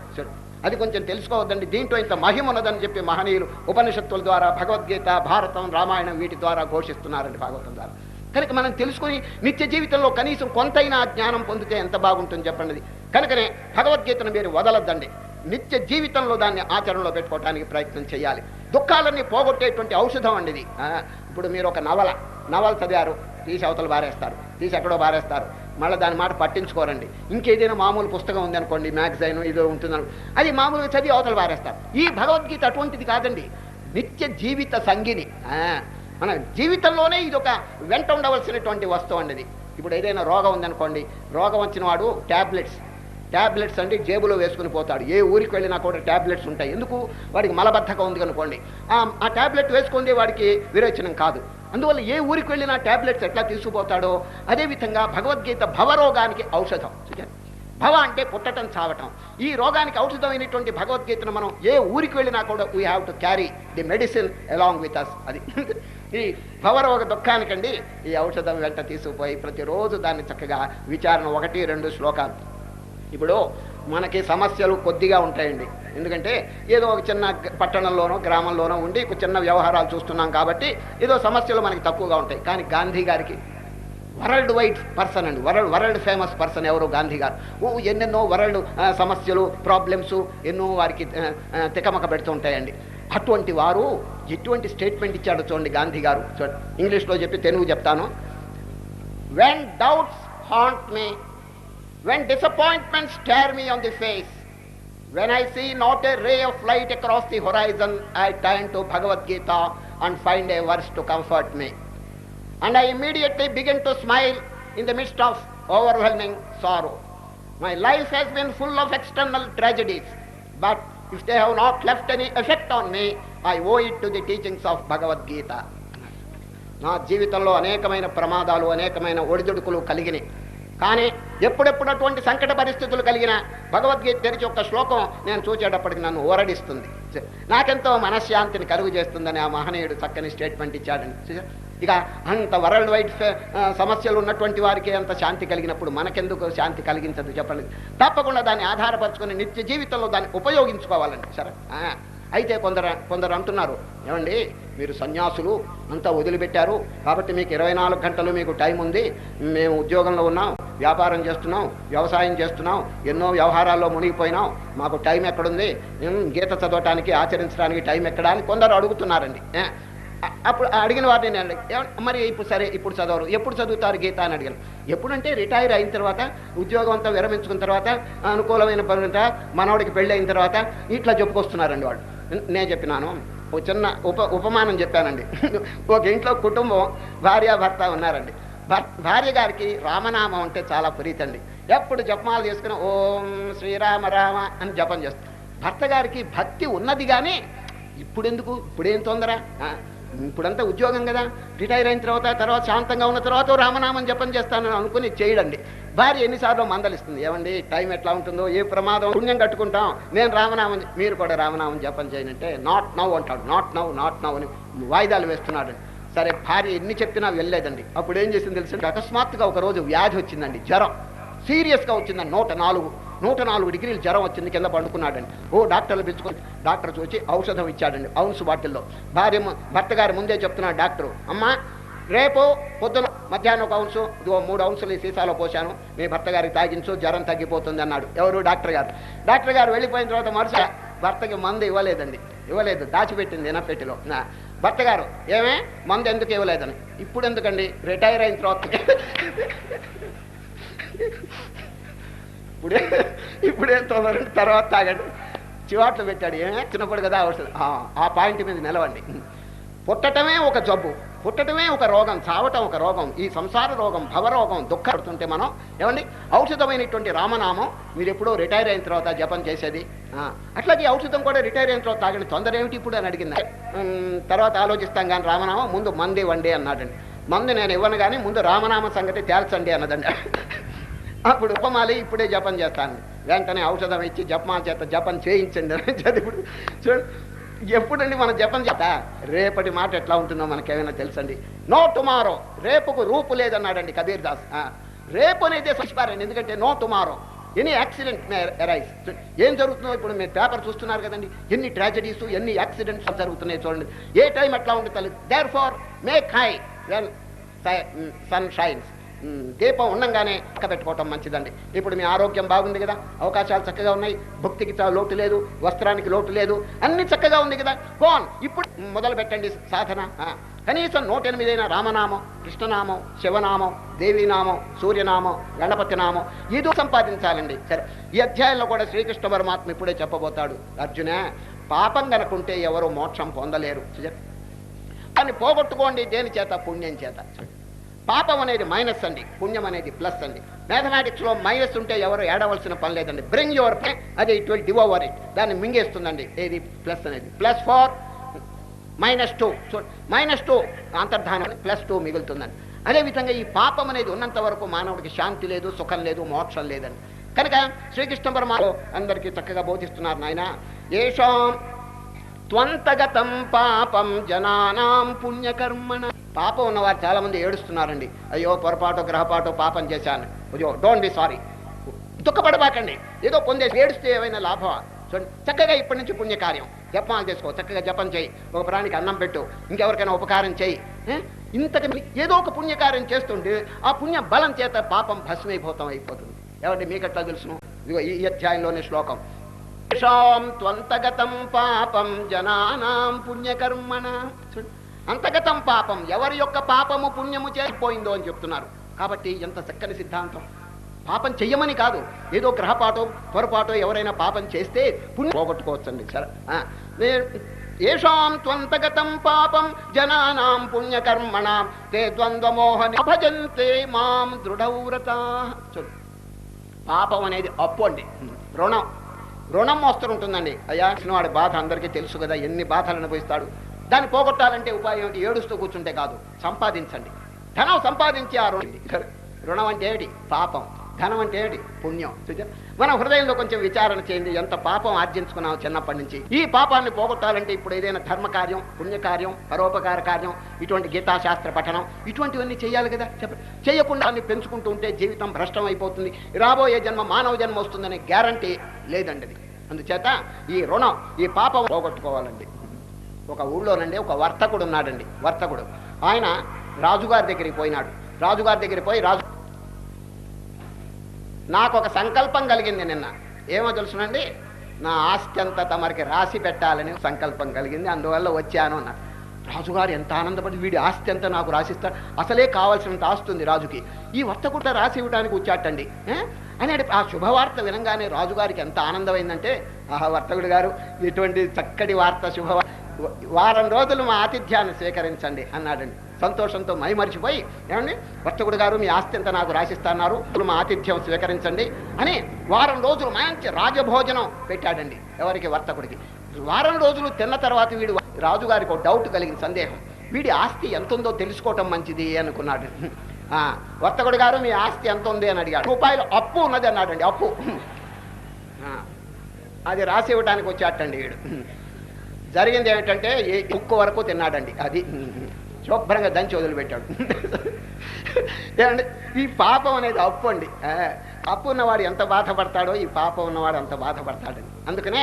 అది కొంచెం తెలుసుకోవద్దండి, దీంట్లో ఇంత మహిమ ఉన్నదని చెప్పి మహనీయులు ఉపనిషత్తుల ద్వారా, భగవద్గీత, భారతం, రామాయణం వీటి ద్వారా ఘోషిస్తున్నారండి, భాగవతం ద్వారా. కనుక మనం తెలుసుకుని నిత్య జీవితంలో కనీసం కొంతైనా జ్ఞానం పొందితే ఎంత బాగుంటుంది చెప్పండి. కనుకనే భగవద్గీతను మీరు వదలొద్దండి, నిత్య జీవితంలో దాన్ని ఆచరణలో పెట్టుకోవడానికి ప్రయత్నం చేయాలి. దుఃఖాలన్నీ పోగొట్టేటువంటి ఔషధం అండి ఇది. ఇప్పుడు మీరు ఒక నవల చదివారు, తీసి అవతలు బారేస్తారు, తీసి ఎక్కడో బారేస్తారు, మళ్ళీ దాని మాట పట్టించుకోరండి. ఇంకేదైనా మామూలు పుస్తకం ఉంది అనుకోండి, మ్యాగజైన్ ఇదో ఉంటుందని, అది మామూలుగా చదివి అవతలు బారేస్తారు. ఈ భగవద్గీత అటువంటిది కాదండి, నిత్య జీవిత సంగిని. మన జీవితంలోనే ఇది ఒక వెంట ఉండవలసినటువంటి వస్తువు అండి. ఇప్పుడు ఏదైనా రోగం ఉందనుకోండి, రోగం వచ్చిన వాడు ట్యాబ్లెట్స్ అంటే జేబులో వేసుకుని పోతాడు. ఏ ఊరికి వెళ్ళినా కూడా ట్యాబ్లెట్స్ ఉంటాయి. ఎందుకు? వాడికి మలబద్ధకం ఉంది అనుకోండి, ఆ ట్యాబ్లెట్ వేసుకుందే వాడికి విరేచనం కాదు. అందువల్ల ఏ ఊరికి వెళ్ళినా ట్యాబ్లెట్స్ ఎట్లా తీసుకుపోతాడో అదేవిధంగా భగవద్గీత భవరోగానికి ఔషధం. భవ అంటే పుట్టటం, చావటం. ఈ రోగానికి ఔషధమైనటువంటి భగవద్గీతను మనం ఏ ఊరికి వెళ్ళినా కూడా we have to carry the medicine along with us. అది ఈ భవరోగ దుఃఖానికండి ఈ ఔషధం వెంట తీసుకుపోయి ప్రతిరోజు దాన్ని చక్కగా విచారణ 1-2 శ్లోకాలు. ఇప్పుడు మనకి సమస్యలు కొద్దిగా ఉంటాయండి, ఎందుకంటే ఏదో ఒక చిన్న పట్టణంలోనో గ్రామంలోనో ఉండి చిన్న వ్యవహారాలు చూస్తున్నాం కాబట్టి ఏదో సమస్యలు మనకి తక్కువగా ఉంటాయి. కానీ గాంధీ గారికి వరల్డ్ వైడ్ పర్సన్ అండి, వరల్డ్ ఫేమస్ పర్సన్ ఎవరు? గాంధీ గారు. ఎన్నెన్నో వరల్డ్ సమస్యలు, ప్రాబ్లమ్స్ ఎన్నో వారికి తికమక పెడుతూ ఉంటాయండి. అటువంటి వారు ఎటువంటి స్టేట్మెంట్ ఇచ్చాడో చూడండి గాంధీ గారు. ఇంగ్లీష్లో చెప్పి తెలుగు చెప్తాను. When doubts haunt me, when disappointments stare me on the face, when I see not a ray of light across the horizon, I turn to Bhagavad Gita and find a verse to comfort me, and I immediately begin to smile in the midst of overwhelming sorrow. My life has been full of external tragedies, but if they have not left any effect on me, I owe it to the teachings of Bhagavad Gita. నా జీవితంలో అనేకమైన ప్రమాదాలు, అనేకమైన ఒడిదుడుకులు కలిగినాయి. కానీ ఎప్పుడెప్పుడు అటువంటి సంకట పరిస్థితులు కలిగిన భగవద్గీత తెరిచి ఒక శ్లోకం నేను చూచేటప్పటికి నన్ను ఓరడిస్తుంది, నాకెంతో మనశ్శాంతిని కలుగు చేస్తుందని ఆ మహనీయుడు చక్కని స్టేట్మెంట్ ఇచ్చాడండి. ఇక అంత వరల్డ్ వైడ్ సమస్యలు ఉన్నటువంటి వారికి అంత శాంతి కలిగినప్పుడు మనకెందుకు శాంతి కలిగించదు చెప్పండి. తప్పకుండా దాన్ని ఆధారపరుచుకొని నిత్య జీవితంలో దాన్ని ఉపయోగించుకోవాలండి. సరే, అయితే కొందరు అంటున్నారు, ఏమండి మీరు సన్యాసులు అంతా వదిలిపెట్టారు కాబట్టి మీకు 24 గంటలు మీకు టైం ఉంది, మేము ఉద్యోగంలో ఉన్నాం, వ్యాపారం చేస్తున్నాం, వ్యవసాయం చేస్తున్నాం, ఎన్నో వ్యవహారాల్లో మునిగిపోయినాం, మాకు టైం ఎక్కడుంది, గీత చదవటానికి ఆచరించడానికి టైం ఎక్కడా అని కొందరు అడుగుతున్నారండి. అప్పుడు అడిగిన వారిని నేను మరి ఇప్పుడు చదవరు, ఎప్పుడు చదువుతారు గీత అని అడిగాను. ఎప్పుడంటే రిటైర్ అయిన తర్వాత, ఉద్యోగం అంతా విరమించుకున్న తర్వాత, అనుకూలమైన పని మనవాడికి పెళ్ళి అయిన తర్వాత ఇట్లా చెప్పుకొస్తున్నారండి వాళ్ళు. నేను చెప్పినాను, ఒక చిన్న ఉపమానం చెప్పానండి. ఒక ఇంట్లో కుటుంబం భార్యాభర్త ఉన్నారండి. భార్య గారికి రామనామం అంటే చాలా ప్రీతండి. ఎప్పుడు జపమాలు చేసుకుని ఓం శ్రీరామ రామ అని జపం చేస్తారు. భర్త గారికి భక్తి ఉన్నది కానీ ఇప్పుడేం తొందర, ఇప్పుడంతా ఉద్యోగం కదా, రిటైర్ అయిన తర్వాత శాంతంగా ఉన్న తర్వాత రామనామం జపం చేస్తానని అనుకుని చేయడండి. భార్య ఎన్నిసార్లు మందలిస్తుంది, ఏమండి టైం ఎట్లా ఉంటుందో, ఏ ప్రమాదం, పుణ్యం కట్టుకుంటాం, నేను రామనామం, మీరు కూడా రామనామం జపం చేయనంటే నాట్ నౌ అంటాడు. నాట్ నౌ అని వాయిదాలు వేస్తున్నాడండి. సరే, భార్య ఎన్ని చెప్పినా వెళ్ళలేదండి. అప్పుడు ఏం చేసింది తెలిసి, అకస్మాత్తుగా ఒకరోజు వ్యాధి వచ్చిందండి, జ్వరం సీరియస్గా వచ్చిందండి. 104 డిగ్రీలు జ్వరం వచ్చింది, కింద పండుకున్నాడండి. డాక్టర్లు పిలుచుకొని డాక్టర్ చూసి ఔషధం ఇచ్చాడండి ఔన్స్ బాటిల్లో. భర్త గారు ముందే చెప్తున్నాడు డాక్టరు, అమ్మా రేపు పొద్దున మధ్యాహ్నం 1 ఔన్సు, 3 ఔన్సులు ఈ సీసాలో పోశాను, మీ భర్త గారికి తాగించు, జ్వరం తగ్గిపోతుంది అన్నాడు. ఎవరు? డాక్టర్ గారు. డాక్టర్ గారు వెళ్ళిపోయిన తర్వాత మరుసటి భర్తకి మందు ఇవ్వలేదు, దాచిపెట్టింది ఎనపెట్టిలో. భర్త గారు, ఏమే మందు ఎందుకు ఇవ్వలేదని. ఇప్పుడు ఎందుకండి, రిటైర్ అయిన తర్వాత ఇప్పుడేం తొందర, తర్వాత తాగండి. చివాట్లు పెట్టాడు, ఏమే చిన్నప్పుడు కదా ఔషధం. ఆ పాయింట్ మీద నిలవండి. పుట్టటమే ఒక జబ్బు, పుట్టటమే ఒక రోగం, చావటం ఒక రోగం. ఈ సంసార రోగం, భవరోగం, దుఃఖపడుతుంటే మనం ఏమండి ఔషధమైనటువంటి రామనామం మీరు ఎప్పుడో రిటైర్ అయిన తర్వాత జపం చేసేది. అట్లాగే ఔషధం కూడా రిటైర్ అయిన తర్వాత తాగండి, తొందర ఏమిటి ఇప్పుడు అని అడిగింది. తర్వాత ఆలోచిస్తాం కానీ రామనామం ముందు మంది వండి అన్నాడండి. మందు నేను ఇవ్వను కానీ ముందు రామనామ సంగతి తేల్చండి అన్నదండి. అప్పుడు ఉపమాలి ఇప్పుడే జపం చేస్తాను, వెంటనే ఔషధం ఇచ్చి జపమాల చేత జపం చేయించండి అని చదివి చూడండి. ఎప్పుడండి మనం జపం చేస్తా, రేపటి మాట ఎట్లా ఉంటుందో మనకేమైనా తెలుసండి. నో టుమారో, రేపుకు రూపు లేదన్నాడండి కబీర్ దాస్. రేపు అనేది సచిపారండి, ఎందుకంటే నో టుమారో. ఎనీ యాక్సిడెంట్ మే అరైజ్. ఏం జరుగుతుందో ఇప్పుడు మీరు పేపర్ చూస్తున్నారు కదండి, ఎన్ని ట్రాజడీస్, ఎన్ని యాక్సిడెంట్స్ జరుగుతున్నాయి చూడండి. ఏ టైం ఎట్లా ఉంటుంది. Therefore make hay when sun shines. దీపం ఉండంగానే పక్క పెట్టుకోవటం మంచిదండి. ఇప్పుడు మీ ఆరోగ్యం బాగుంది కదా, అవకాశాలు చక్కగా ఉన్నాయి, భక్తికి లోటు లేదు, వస్త్రానికి లోటు లేదు, అన్ని చక్కగా ఉంది కదా. గోన్ ఇప్పుడు మొదలు పెట్టండి సాధన. కనీసం 108 రామనామం, కృష్ణనామం, శివనామం, దేవీనామం, సూర్యనామం, గణపతి నామం ఏదో సంపాదించాలండి. సరే, ఈ అధ్యాయంలో కూడా శ్రీకృష్ణ పరమాత్మ ఇప్పుడే చెప్పబోతాడు. అర్జున, పాపం గనుకుంటే ఎవరు మోక్షం పొందలేరు. దాన్ని పోగొట్టుకోండి. దేని చేత? పుణ్యం చేత. పాపం అనేది మైనస్ అండి, పుణ్యం అనేది ప్లస్ అండి. మ్యాథమెటిక్స్లో మైనస్ ఉంటే ఎవరు ఏడవలసిన పని లేదండి. బ్రింగ్ యువర్ పే, అది ఇట్ విల్ డివోవర్ ఇట్, దాన్ని మింగేస్తుందండి. ఏది? ప్లస్ అనేది. +4 -2, -2 అంతర్ధానం, +2 మిగులుతుందండి. అదేవిధంగా ఈ పాపం అనేది ఉన్నంత వరకు మానవుడికి శాంతి లేదు, సుఖం లేదు, మోక్షం లేదండి. కనుక శ్రీకృష్ణ పరమాత్మ అందరికీ చక్కగా బోధిస్తున్నారు. నాయన, ఏషాం త్వంతగతం పాపం జనానాం పుణ్యకర్మణ. పాపం ఉన్నవారు చాలా మంది ఏడుస్తున్నారండి. అయ్యో, పొరపాటు గ్రహపాటు పాపం చేశాను. అయ్యో, డోంట్ బి సారీ. దుఃఖపడబాకండి. ఏదో పొందేసి ఏడుస్తే ఏమైనా లాభమా? చూడండి, చక్కగా ఇప్పటి నుంచి పుణ్యకార్యం జపాలు చేసుకో. చక్కగా జపం చేయి, ఒక ప్రాణికి అన్నం పెట్టు, ఇంకెవరికైనా ఉపకారం చేయి. ఇంతకీ ఏదో ఒక పుణ్యకార్యం చేస్తుంటే ఆ పుణ్య బలం చేత పాపం భస్మైపోతాం అయిపోతుంది. ఏమంటే మీకట్లా తెలుసును? ఇదిగో ఈ అధ్యాయంలోని శ్లోకం. త్వంతగతం పాపం జనానాం పుణ్యకర్మణ. అంతగతం పాపం, ఎవరి యొక్క పాపము పుణ్యము చేసిపోయిందో అని చెప్తున్నారు. కాబట్టి ఎంత చక్కని సిద్ధాంతం. పాపం చెయ్యమని కాదు, ఏదో గ్రహపాటో పొరపాటో ఎవరైనా పాపం చేస్తే పుణ్యం పోగొట్టుకోవచ్చండి. సరే, ఏషాం త్వంతగతం పాపం జనానాం పుణ్యకర్మణాం తే ద్వంద్వమోహన భజంతే మాం దృఢవ్రతాః. చూడు, పాపం అనేది అప్పు అండి, రుణం మోస్తరు ఉంటుందండి. అయ్యా, వాడి బాధ అందరికీ తెలుసు కదా, ఎన్ని బాధలు అనుభవిస్తాడు. దాన్ని పోగొట్టాలంటే ఉపాయం ఏంటి? ఏడుస్తూ కూర్చుంటే కాదు, సంపాదించండి. ధనం సంపాదించి ఆ రుణం అంటే ఏమిటి? పాపం. ధనం అంటే ఏమిటి? పుణ్యం. మన హృదయంలో కొంచెం విచారణ చేయండి, ఎంత పాపం ఆర్జించుకున్నాం చిన్నప్పటి నుంచి. ఈ పాపాన్ని పోగొట్టాలంటే ఇప్పుడు ఏదైనా ధర్మకార్యం, పుణ్యకార్యం, పరోపకార కార్యం, ఇటువంటి గీతాశాస్త్ర పఠనం, ఇటువంటివన్నీ చేయాలి కదా. చేయకుండా అన్ని పెంచుకుంటూ ఉంటే జీవితం భ్రష్టం అయిపోతుంది. రాబోయే జన్మ మానవ జన్మ వస్తుందనే గ్యారంటీ లేదండి అది. అందుచేత ఈ రుణం, ఈ పాపం పోగొట్టుకోవాలండి. ఒక ఊళ్ళోనండి ఒక వర్తకుడు ఉన్నాడండి. వర్తకుడు ఆయన రాజుగారి దగ్గరికి పోయినాడు. రాజుగారి దగ్గరికి పోయి, రాజు, నాకు ఒక సంకల్పం కలిగింది నిన్న. ఏమో తెలుసునండి, నా ఆస్తి అంతా తమరికి రాసి పెట్టాలని సంకల్పం కలిగింది, అందువల్ల వచ్చాను అన్నాడు. రాజుగారు ఎంత ఆనందపడి, వీడి ఆస్తి అంతా నాకు రాసిస్తాడు, అసలే కావాల్సినంత ఆస్తి ఉంది రాజుకి, ఈ వర్తకుడు రాసి ఇవ్వడానికి వచ్చాటండి అని. ఆ శుభవార్త వినంగానే రాజుగారికి ఎంత ఆనందమైందంటే, ఆహా, వర్తకుడు గారు ఇటువంటి చక్కటి వార్త, వారం రోజులు మా ఆతిథ్యాన్ని స్వీకరించండి అన్నాడండి. సంతోషంతో మైమరిచిపోయి, ఏమండి వర్తకుడు గారు మీ ఆస్తి ఎంత నాకు రాసిస్తున్నారు, మా ఆతిథ్యం స్వీకరించండి అని వారం రోజులు మంచి రాజభోజనం పెట్టాడండి. ఎవరికి? వర్తకుడికి. వారం రోజులు తిన్న తర్వాత వీడు, రాజుగారికి ఒక డౌట్ కలిగింది, సందేహం. వీడి ఆస్తి ఎంత ఉందో తెలుసుకోవటం మంచిది అనుకున్నాడు. వర్తకుడు గారు మీ ఆస్తి ఎంత ఉంది అని అడిగాడు. రూపాయలు అప్పు ఉన్నది అన్నాడండి. అప్పు అది రాసి ఇవ్వడానికి వచ్చాటండి వీడు. జరిగింది ఏమిటంటే, ఉక్కు వరకు తిన్నాడండి. అది శుభ్రంగా దంచి వదిలిపెట్టాడు. ఏమండి, ఈ పాపం అనేది అప్పు అండి. అప్పు ఉన్నవాడు ఎంత బాధపడతాడో ఈ పాపం ఉన్నవాడు అంత బాధపడతాడండి. అందుకనే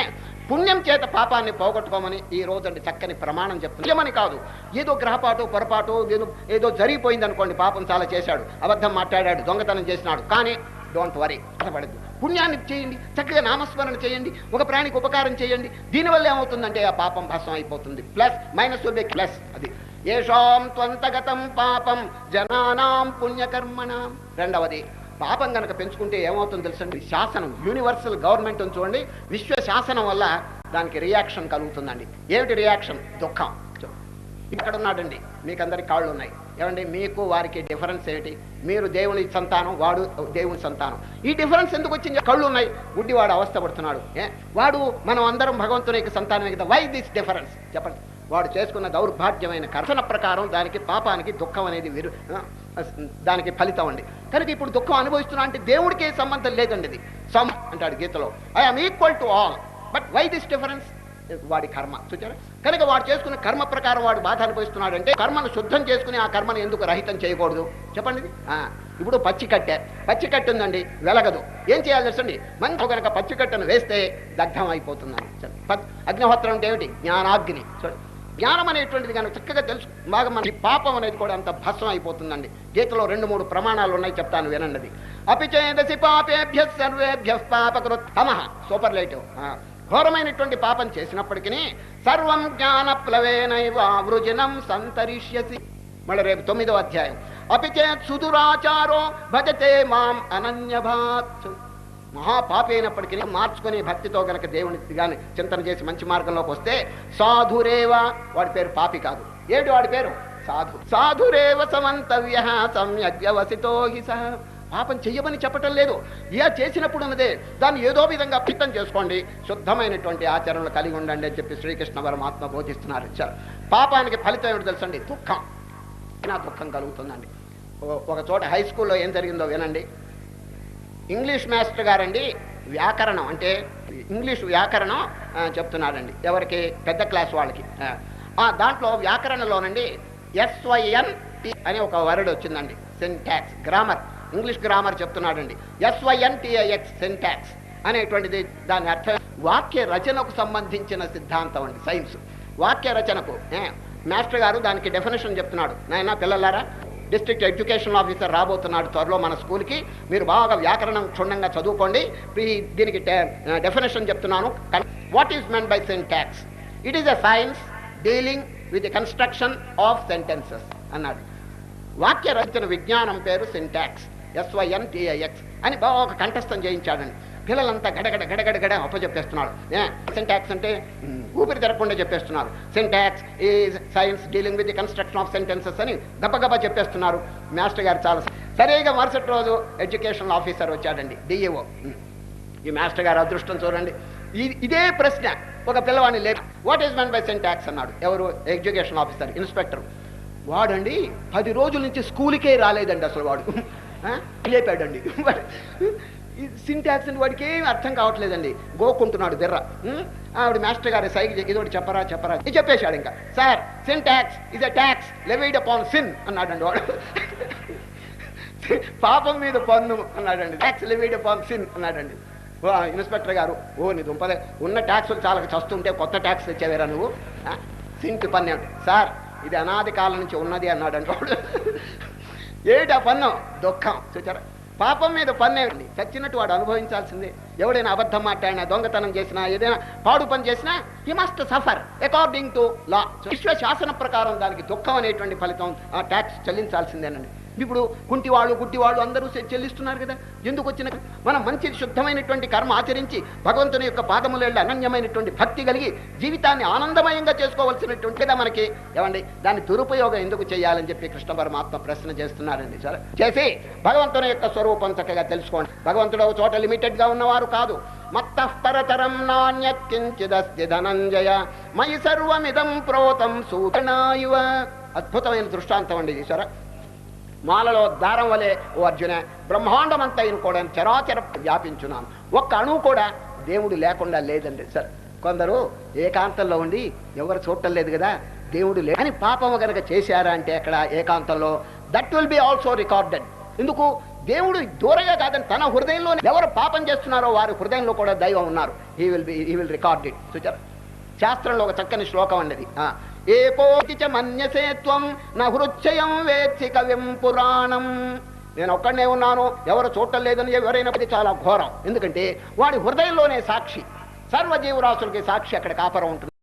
పుణ్యం చేత పాపాన్ని పోగొట్టుకోమని ఈ రోజండి చక్కని ప్రమాణం చెప్తుంది. పుణ్యమని కాదు, ఏదో గ్రహపాటు పొరపాటు ఏదో జరిగిపోయింది అనుకోండి, పాపం చాలా చేశాడు, అబద్ధం మాట్లాడాడు, దొంగతనం చేసినాడు, కానీ డోంట్ వరీ, బాధపడద్దు. పుణ్యాన్ని చేయండి, చక్కగా నామస్మరణ చేయండి, ఒక ప్రాణికి ఉపకారం చేయండి. దీనివల్ల ఏమవుతుందంటే ఆ పాపం భస్మం అయిపోతుంది. +- అది. ఏషాం త్వంతగతం పాపం జనానాం పుణ్యకర్మణాం. రెండవది, పాపం కనుక పెంచుకుంటే ఏమవుతుందో తెలుసండి, శాసనం, యూనివర్సల్ గవర్నమెంట్ చూడండి, విశ్వ శాసనం వల్ల దానికి రియాక్షన్ కలుగుతుందండి. ఏమిటి రియాక్షన్? దుఃఖం. ఇక్కడ ఉన్నాడండి, మీకందరికి కాళ్ళు ఉన్నాయి. ఏమండి, మీకు వారికి డిఫరెన్స్ ఏంటి? మీరు దేవుని సంతానం, వాడు దేవుని సంతానం. ఈ డిఫరెన్స్ ఎందుకు వచ్చింది? కళ్ళు ఉన్నాయి, గుడ్డివాడు అవస్థపడుతున్నాడు. వాడు, మనం అందరం భగవంతుని యొక్క సంతానమే కదా. Why this difference? చెప్పండి. వాడు చేసుకున్న దౌర్భాగ్యమైన కర్షణ ప్రకారం దానికి, పాపానికి దుఃఖం అనేది దానికి ఫలితం అండి. కనుక ఇప్పుడు దుఃఖం అనుభవిస్తున్నా అంటే దేవుడికి సంబంధం లేదండి. ఇది సమ్ అంటాడు గీతలో, I am equal to all, but why this difference? వాడి కర్మ. చూచారా? కనుక వాడు చేసుకున్న కర్మ ప్రకారం వాడు బాధ అనుభవిస్తున్నాడు అంటే, కర్మను శుద్ధం చేసుకుని ఆ కర్మను ఎందుకు రహితం చేయకూడదు? చెప్పండి. ఇప్పుడు పచ్చి కట్టు ఉందండి, వెలగదు. ఏం చేయాలి తెలుసండి? మంచి కనుక పచ్చి కట్టును వేస్తే దగ్ధం అయిపోతుందని. అగ్నిహోత్రం అంటే ఏమిటి? జ్ఞానాగ్ని. చూడండి, జ్ఞానం అనేటువంటిది కనుక చక్కగా తెలుసు బాగా మన పాపం అనేది కూడా అంత భస్మం అయిపోతుందండి. గీతలో 2-3 ప్రమాణాలు ఉన్నాయి, చెప్తాను వినండి. అపిచేదసి పాపేభ్య సర్వేభ్య పాపకృత్ తమః. సూపర్లేటివ్. ఘోరమైనటువంటి పాపం చేసినప్పటికీ సర్వం జ్ఞాన ప్లవేనైవ వృజనం సంతరిష్యసి. మళ్ళీ రేపు 9వ అధ్యాయం. అపిచేత్ సుదురాచారో భజతే మాం అనన్యభాత్. మహాపాపి అయినప్పటికీ మార్చుకుని భక్తితో గనక దేవుని కానీ చింతన చేసి మంచి మార్గంలోకి వస్తే సాధురేవ, వాడి పేరు పాపి కాదు. ఏమిటి వాడి పేరు? సాధురేవ సమంతవ్య సమ్యగ్యవసితో హి సహ. పాపం చెయ్యమని చెప్పటం లేదు, చేసినప్పుడు ఉన్నదే దాన్ని ఏదో విధంగా పిత్తం చేసుకోండి, శుద్ధమైనటువంటి ఆచరణలు కలిగి ఉండండి అని చెప్పి శ్రీకృష్ణ పరమాత్మ బోధిస్తున్నారు. పాపానికి ఫలితం ఏమిటి తెలుసండి? దుఃఖం. దుఃఖం కలుగుతుందండి. ఒక చోట హై స్కూల్లో ఏం జరిగిందో వినండి. ఇంగ్లీష్ మాస్టర్ గారండి వ్యాకరణం అంటే ఇంగ్లీష్ వ్యాకరణం చెప్తున్నారండి. ఎవరికి? పెద్ద క్లాస్ వాళ్ళకి. దాంట్లో వ్యాకరణలోనండి SYNT అనే ఒక వర్డ్ వచ్చిందండి. సింటాక్స్, గ్రామర్, ఇంగ్లీష్ గ్రామర్ చెప్తున్నాడండి. SYNTAX సింటాక్స్ అనేటువంటిది దాని అర్థం వాక్య రచనకు సంబంధించిన సిద్ధాంతం అండి, సైన్స్. వాక్య రచనకు మాస్టర్ గారు దానికి డెఫినేషన్ చెప్తున్నాడు. నాయనా పిల్లలారా, డిస్ట్రిక్ట్ ఎడ్యుకేషన్ ఆఫీసర్ రాబోతున్నాడు త్వరలో మన స్కూల్కి, మీరు బాగా వ్యాకరణం క్షుణ్ణంగా చదువుకోండి. దీనికి డెఫినేషన్ చెప్తున్నాను. What is men by syntax? It is a science dealing with the construction of sentences అన్నాడు. వాక్య రచన విజ్ఞానం పేరు సింటాక్స్, SYNTAX అని బాగా కంఠస్థం చేయించాడండి. పిల్లలంతా గడగడ అప్పచెప్పేస్తున్నాడు. సింటాక్స్ అంటే ఊపిరి తిరగకుండా చెప్పేస్తున్నారు. Syntax is science dealing with the construction of sentences అని గబగబా చెప్పేస్తున్నారు. మాస్టర్ గారు చాలా సరిగా మరుసటి రోజు ఎడ్యుకేషన్ ఆఫీసర్ వచ్చాడండి, DEO. ఈ మాస్టర్ గారు అదృష్టం చూడండి. ఇదే ప్రశ్న ఒక పిల్లవాడిని లేదు, what is men by syntax అన్నాడు. ఎవరు? Education officer, inspector. వాడండి 10 రోజుల నుంచి స్కూల్కే రాలేదండి. అసలు వాడు లేపాడండి. సింటాక్స్ అంటే వాడికి ఏమి అర్థం కావట్లేదండి, గోకుంటున్నాడు బిర్ర. ఆవిడ మాస్టర్ గారి సైకి ఇదోటి చెప్పరా చెప్పేశాడు. ఇంకా sir, syntax is a tax levied upon sin అన్నాడండి వాడు. పాపం మీద పన్ను అన్నాడండి, ట్యాక్స్ లెవీడ్ అపాన్ సిన్ అన్నాడండి. ఇన్స్పెక్టర్ గారు, నీ దుంపదే, ఉన్న ట్యాక్సులు చాలా చస్తుంటే కొత్త ట్యాక్స్ తెచ్చావేరా నువ్వు? సింట్ పన్ను ఏమిటి? సార్, ఇది అనాది కాలం నుంచి ఉన్నది అన్నాడండి వాడు. ఏమిటా పన్ను? దుఃఖం. చూచారా, పాపం మీద పన్నేండి, చచ్చినట్టు వాడు అనుభవించాల్సిందే. ఎవడైనా అబద్ధం మాట్లాడినా, దొంగతనం చేసినా, ఏదైనా పాడు పని చేసినా he must suffer according to law. విశ్వ శాసన ప్రకారం దానికి దుఃఖం అనేటువంటి ఫలితం, ఆ ట్యాక్స్ చెల్లించాల్సిందేనండి. ఇప్పుడు గుడ్డివాళ్ళు అందరూ చెల్లిస్తున్నారు కదా. ఎందుకు వచ్చిన మనం మంచి శుద్ధమైనటువంటి కర్మ ఆచరించి భగవంతుని యొక్క పాదముల అనన్యమైనటువంటి భక్తి కలిగి జీవితాన్ని ఆనందమయంగా చేసుకోవాల్సినటువంటి కదా మనకి. ఏమండి, దాని దురుపయోగం ఎందుకు చేయాలని చెప్పి కృష్ణ పరమాత్మ ప్రశ్న చేస్తున్నారండి. సరే, చేసి భగవంతుని యొక్క స్వరూపం చక్కగా తెలుసుకోండి. భగవంతుడు ఒక చోట లిమిటెడ్ గా ఉన్నవారు కాదు. మత్తః పరతరం నాణ్యత్ కించిదస్తి ధనంజయ మయి సర్వమిదం ప్రోతం సూతనాయువ. అద్భుతమైన దృష్టాంతం అండి. సరే, మాలలో దారం వలె ఓ అర్జున, బ్రహ్మాండమంతా కూడా చరాచర వ్యాపించున్నాను. ఒక్క అణువు కూడా దేవుడు లేకుండా లేదండి. సరే, కొందరు ఏకాంతంలో ఉండి ఎవరు చూడటం లేదు కదా, దేవుడు లే అని పాపము కనుక చేశారా అంటే అక్కడ ఏకాంతంలో, that will be also recorded. ఎందుకు? దేవుడు దూరంగా కాదని తన హృదయంలో ఎవరు పాపం చేస్తున్నారో వారి హృదయంలో కూడా దైవం ఉన్నారు. He will record it. చూచారు, శాస్త్రంలో ఒక చక్కని శ్లోకం అండి. ఏకోతి చ మన్యసే త్వం నహృచ్చయం వేత్సి కవిం పురాణం. నేను ఒక్కడనే ఉన్నాను, ఎవరు చూడటం లేదని ఎవరైనా చాలా ఘోరం. ఎందుకంటే వాడి హృదయంలోనే సాక్షి, సర్వజీవరాశులకి సాక్షి అక్కడ కాపరం ఉంటుంది.